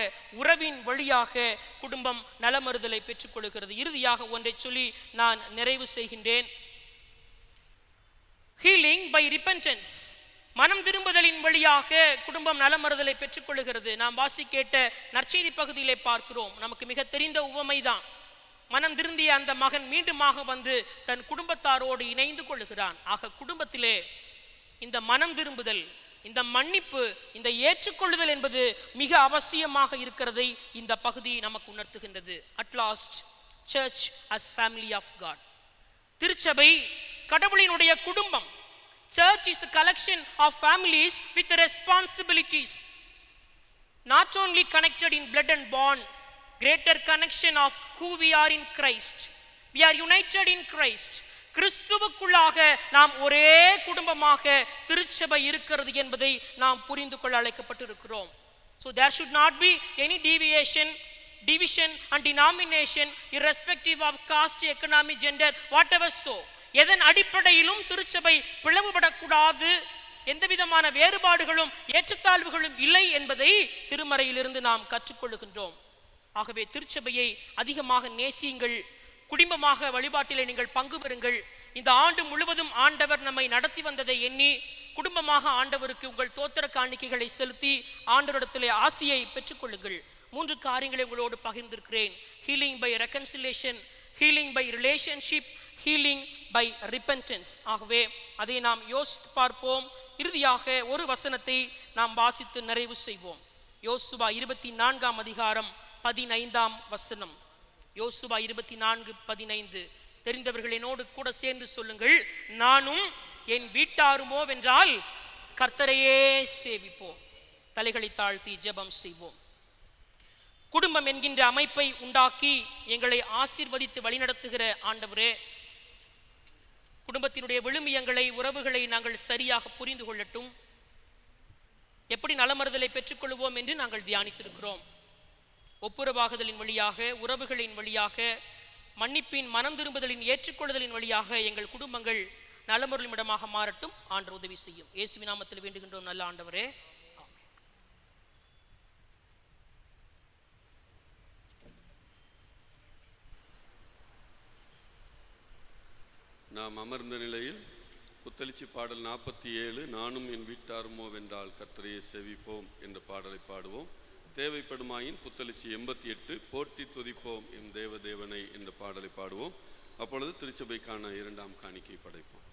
உறவின் வழியாக குடும்பம் நலமறுதலை பெற்றுக்கொள்கிறது. இறுதியாக ஒன்றை சொல்லி நான் நிறைவு செய்கின்றேன். Healing by repentance. மனம் திரும்புதலின் வழியாக குடும்பம் நலமறுதலை பெற்றுக்கொள்கிறது. நாம் வாசி கேட்ட நற்செய்தி பகுதியிலே பார்க்கிறோம். நமக்கு மிக தெரிந்த உவமைதான். மனம் திருந்திய அந்த மகன் மீண்டுமாக வந்து தன் குடும்பத்தாரோடு இணைந்து கொள்ளுகிறான். ஆக குடும்பத்திலே இந்த மனம் திரும்புதல், இந்த மன்னிப்பு, இந்த ஏற்றுக்கொள்ளுதல் என்பது மிக அவசியமாக இருக்கிறதை இந்த பகுதி நமக்கு உணர்த்துகின்றது. At last, church as family of God. திருச்சபை கடவுளினுடைய குடும்பம். Church is a collection of families with responsibilities, not only connected in blood and bond, greater connection of who we are in Christ. We are united in Christ. கிறிஸ்துவுக்குள்ளாக நாம் ஒரே குடும்பமாக திருச்சபை இருக்கிறது என்பதை நாம் புரிந்து கொள்ள அழைக்கப்பட்டிருக்கிறோம். So there should not be any division and denomination irrespective of caste, economy, gender, whatever so. எதன் அடிப்படையிலும் திருச்சபை பிளவுபடக்கூடாது, எந்த விதமான வேறுபாடுகளும் ஏற்றத்தாழ்வுகளும் இல்லை என்பதை திருமறையிலிருந்து நாம் கற்றுக்கொள்ளுகின்றோம். ஆகவே திருச்சபையை அதிகமாக நேசியுங்கள். குடும்பமாக வழிபாட்டிலே நீங்கள் பங்கு பெறுங்கள். இந்த ஆண்டு முழுவதும் ஆண்டவர் நம்மை நடத்தி வந்ததை எண்ணி குடும்பமாக ஆண்டவருக்கு உங்கள் தோத்திர காணிக்கைகளை செலுத்தி ஆண்டவரிடத்திலே ஆசியை பெற்றுக்கொள்ளுங்கள். 3 காரியங்களை உங்களோடு பகிர்ந்திருக்கிறேன். Healing by reconciliation, healing by relationship, healing by repentance. ஆகவே அதை நாம் யோசித்து பார்ப்போம். இறுதியாக ஒரு வசனத்தை நாம் வாசித்து நிறைவு செய்வோம். யோசுவா 24:15. யோசுவா 24:15. தெரிந்தவர்கள் என்னோடு கூட சேர்ந்து சொல்லுங்கள். நானும் என் வீட்டாருமோ வென்றால் கர்த்தரையே சேவிப்போம். தலைகளை தாழ்த்தி ஜெபம் செய்வோம். குடும்பம் என்கின்ற அமைப்பை உண்டாக்கி எங்களை ஆசீர்வதித்து வழிநடத்துகிற ஆண்டவரே, குடும்பத்தினுடைய விழுமியங்களை, உறவுகளை நாங்கள் சரியாக புரிந்து கொள்ளட்டும். எப்படி நலமறுதலை பெற்றுக்கொள்வோம் என்று நாங்கள் தியானித்திருக்கிறோம். ஒப்புரவாகுதலின் வழியாக, உறவுகளின் வழியாக, மன்னிப்பின், மனம் திரும்புதலின், ஏற்றுக்கொள்ளுதலின் வழியாக எங்கள் குடும்பங்கள் நலமருளிடமாக மாறட்டும். ஆண்டவர் உதவி செய்யும். இயேசுவின் நாமத்தில் வேண்டுகின்றோம் நல்ல ஆண்டவரே. நாம் அமர்ந்த நிலையில் புத்தளிச்சி பாடல் 47, நானும் என் வீட்டாருமோ வென்றால் கர்த்தரையே செவிப்போம் என்ற பாடலை பாடுவோம். தேவைப்படுமாயின் புத்தளிச்சி 88, போற்றி துதிப்போம் எம் தேவதேவனை என்ற பாடலை பாடுவோம். அப்பொழுது திருச்சபைக்கான 2ஆம் காணிக்கை படைப்போம்.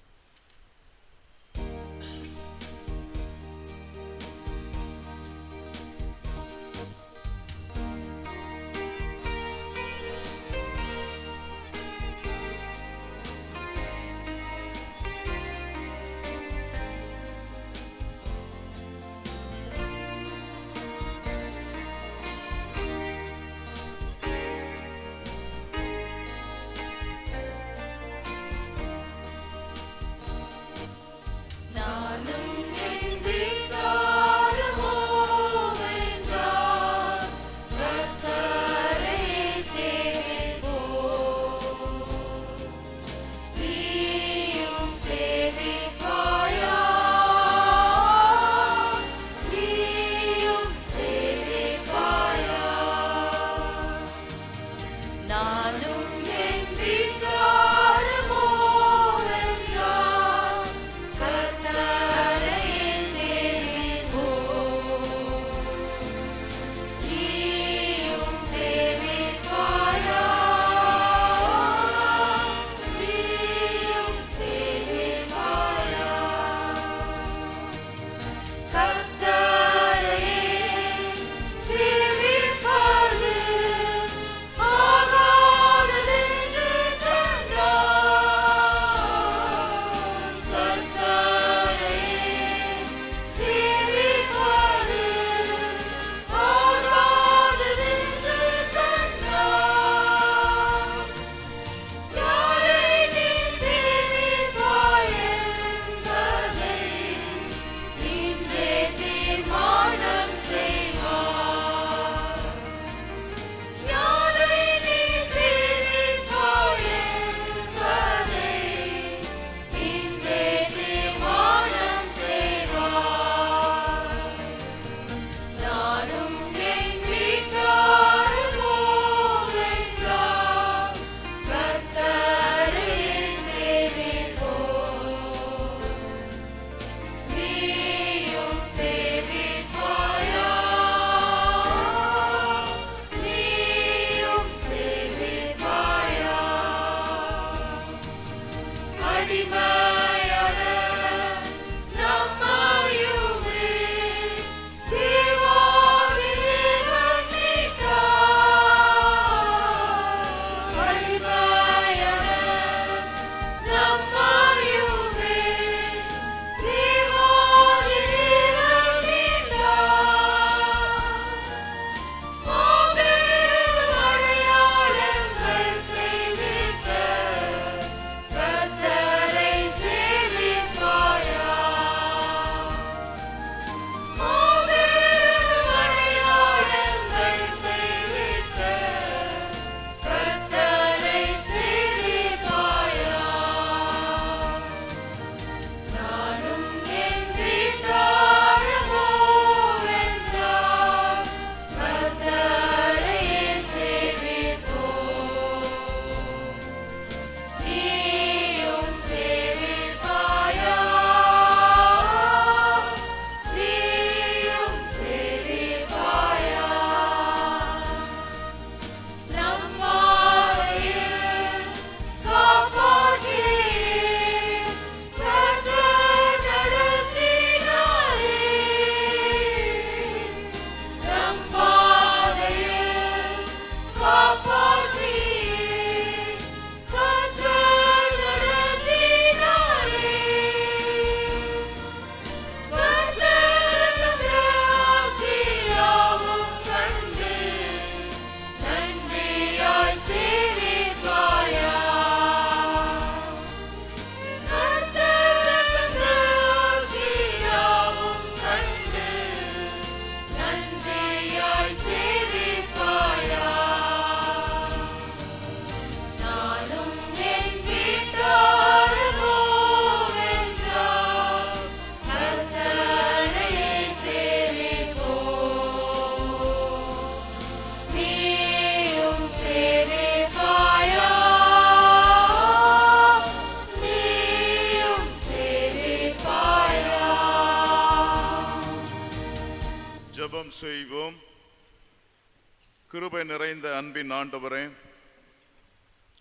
கிருபை நிறைந்த அன்பின் ஆண்டவரே,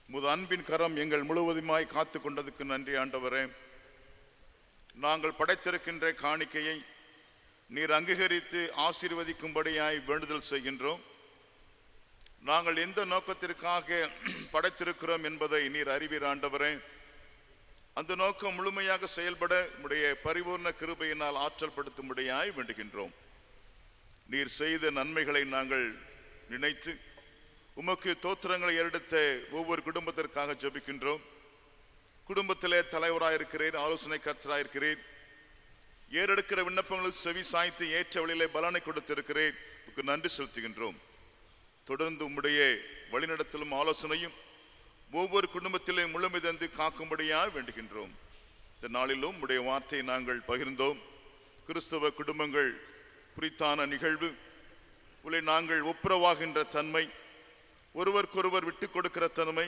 உமது அன்பின் கரம் எங்கள் முழுவதுமாய் காத்து கொண்டதுக்கு நன்றி ஆண்டவரே. நாங்கள் படைத்திருக்கின்ற காணிக்கையை நீர் அங்கீகரித்து ஆசீர்வதிக்கும்படியாய் வேண்டுதல் செய்கின்றோம். நாங்கள் எந்த நோக்கத்திற்காக படைத்திருக்கிறோம் என்பதை நீர் அறிவீர் ஆண்டவரே. அந்த நோக்கம் முழுமையாக செயல்பட உம்முடைய பரிபூர்ண கிருபையினால் ஆற்றல் படுத்தும்படியாய் வேண்டுகின்றோம். நீர் செய்த நன்மைகளை நாங்கள் நினைத்து உமக்கு தோத்திரங்களை எடுத்த ஒவ்வொரு குடும்பத்திற்காக ஜெபிக்கின்றோம். குடும்பத்திலே தலைவராயிருக்கிறேன், ஆலோசனை கர்த்தராயிருக்கிறேன். ஏறெடுக்கிற விண்ணப்பங்களுக்கு செவி சாய்த்து ஏற்ற வழியிலே பலனை கொடுத்திருக்கிறேன். நன்றி செலுத்துகின்றோம். தொடர்ந்து உம்முடைய வழிநடத்தலும் ஆலோசனையும் ஒவ்வொரு குடும்பத்திலே முழுமை தந்து காக்கும்படியாக வேண்டுகின்றோம். இந்த நாளிலும் உம்முடைய வார்த்தையை நாங்கள் பகிர்ந்தோம். கிறிஸ்தவ குடும்பங்கள் குறித்தான நிகழ்வு, உங்களை நாங்கள் ஒப்புரவாகின்ற தன்மை, ஒருவருக்கொருவர் விட்டு கொடுக்கிற தன்மை,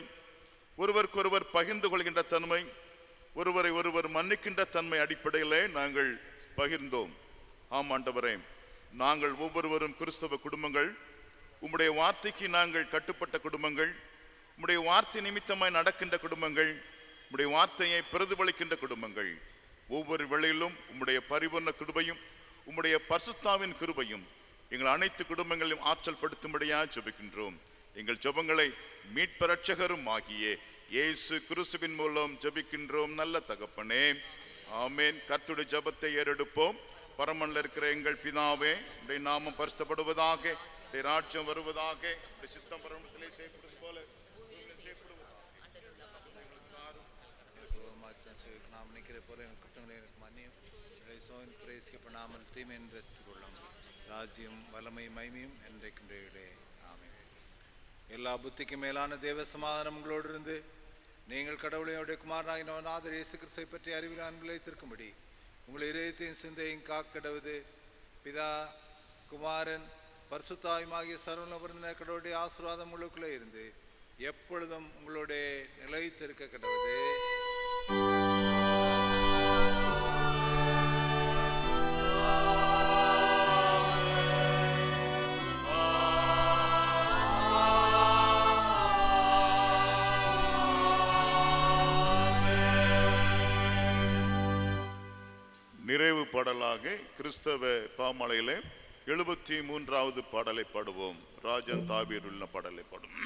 ஒருவருக்கொருவர் பகிர்ந்து கொள்கின்ற தன்மை, ஒருவரை ஒருவர் மன்னிக்கின்ற தன்மை அடிப்படையிலே நாங்கள் பகிர்ந்தோம். ஆம் ஆண்டவரே, நாங்கள் ஒவ்வொருவரும் கிறிஸ்தவ குடும்பங்கள், உம்முடைய வார்த்தைக்கு நாங்கள் கட்டுப்பட்ட குடும்பங்கள், உம்முடைய வார்த்தை நிமித்தமாய் நடக்கின்ற குடும்பங்கள், உம்முடைய வார்த்தையை பிரதிபலிக்கின்ற குடும்பங்கள். ஒவ்வொரு வேளையிலும் உம்முடைய பரிபூர்ண கிருபையும் உம்முடைய பரிசுத்தாவின் கிருபையும் எங்கள் அனைத்து குடும்பங்களையும் ஆற்றல் படுத்தும்படியாக ஜெபிக்கின்றோம். எங்கள் ஜெபங்களை மீட்பர் இரட்சகரும் ஆகிய இயேசு கிறிஸ்துவின் மூலம் ஜெபிக்கின்றோம் நல்ல தகப்பனே, ஆமேன். கர்த்தருடைய ஜெபத்தை ஏறெடுப்போம். பரமன்ல இருக்கிற எங்கள் பிதாவே, உடைய நாமம் பரிசுத்தப்படுவதாக, உடைய ராஜ்யம் வருவதாக, உடைய சித்தம் பரமத்திலே செய்யப்படுவது போல நாம் நிற்கிற போல எங்கள் குற்றங்களை எனக்கு மன்னியும், சோன் பிரேசிக்கப்படாமல் தீமை என்று ரசித்துக் கொள்ளும். ராஜ்யம் வல்லமை மைமையும் என்றைக்கும் ஆமென். எல்லா புத்திக்கும் மேலான தேவ சமாதானம் உங்களோடு இருந்து நீங்கள் கடவுளையுடைய குமாரனாகிய நாதர் இயேசு கிறிஸ்துவை பற்றி அறிவில் அன்பில் வைத்திருக்கும்படி உங்கள் இதயத்தின் சிந்தையும் காக்கடவுது. பிதா, குமாரன், பரிசுத்தாயுமாகிய சர்வநபர்ந்த கடவுளுடைய ஆசீர்வாதம் உங்களுக்குள்ளே இருந்து எப்பொழுதும் உங்களுடைய நிலைத்திருக்க கடவுது. நிறைவு பாடலாக கிறிஸ்தவ பாமாலையிலே 73வது பாடலை பாடுவோம். ராஜன் தாபீர் உள்ள பாடலை பாடும்.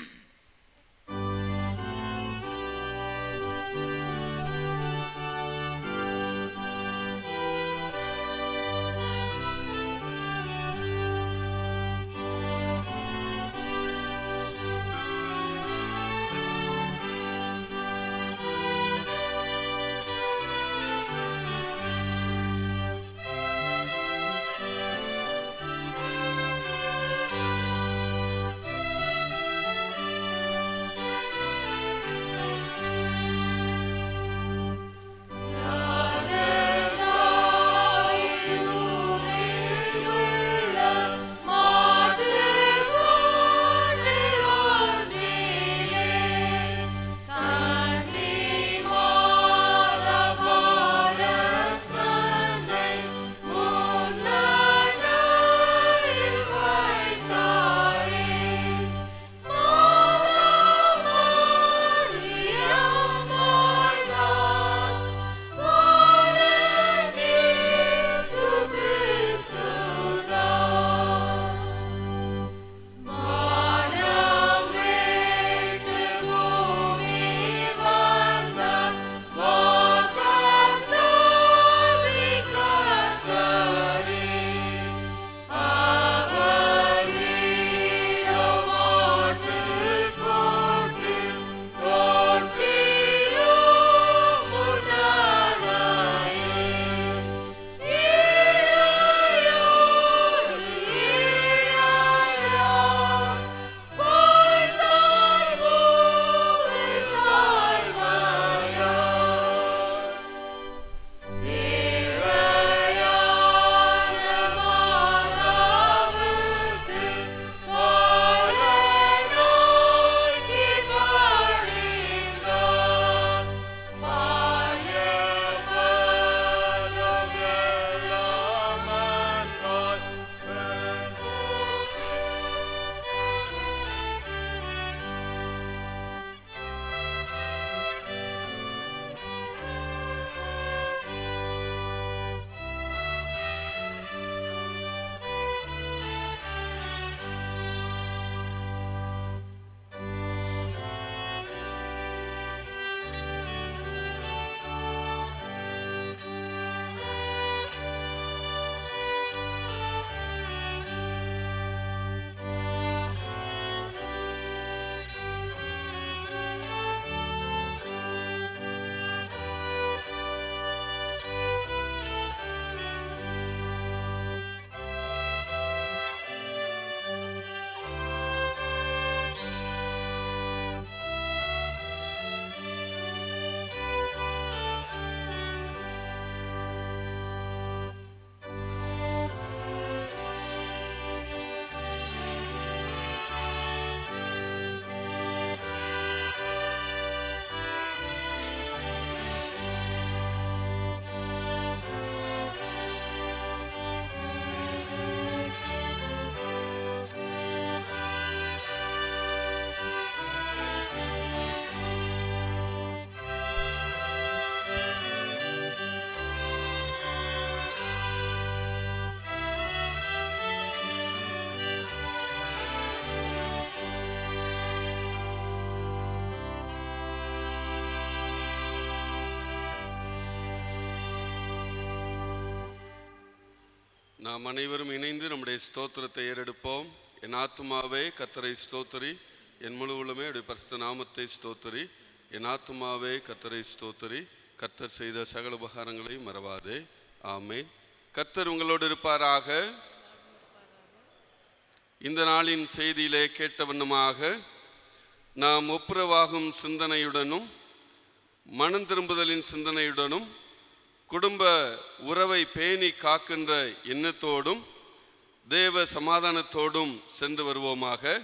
நாம் அனைவரும் இணைந்து நம்முடைய ஸ்தோத்திரத்தை ஏறெடுப்போம். என் ஆத்துமாவே கர்த்தரை ஸ்தோத்திரி, என் முழு உள்ளமே அவருடைய பரிசுத்த நாமத்தை ஸ்தோத்திரி. என் ஆத்துமாவே கர்த்தரை ஸ்தோத்திரி, கர்த்தர் செய்த சகல உபகாரங்களை மறவாதே. ஆமென். கர்த்தர் உங்களோடு இருப்பாராக. இந்த நாளின் செய்தியிலே கேட்ட வண்ணமாக நாம் ஒப்புரவாகும் சிந்தனையுடனும் மனம் திரும்புதலின் சிந்தனையுடனும் குடும்ப உறவை பேணி காக்கின்ற எண்ணத்தோடும் தேவ சமாதானத்தோடும் சென்று வருவோமாக.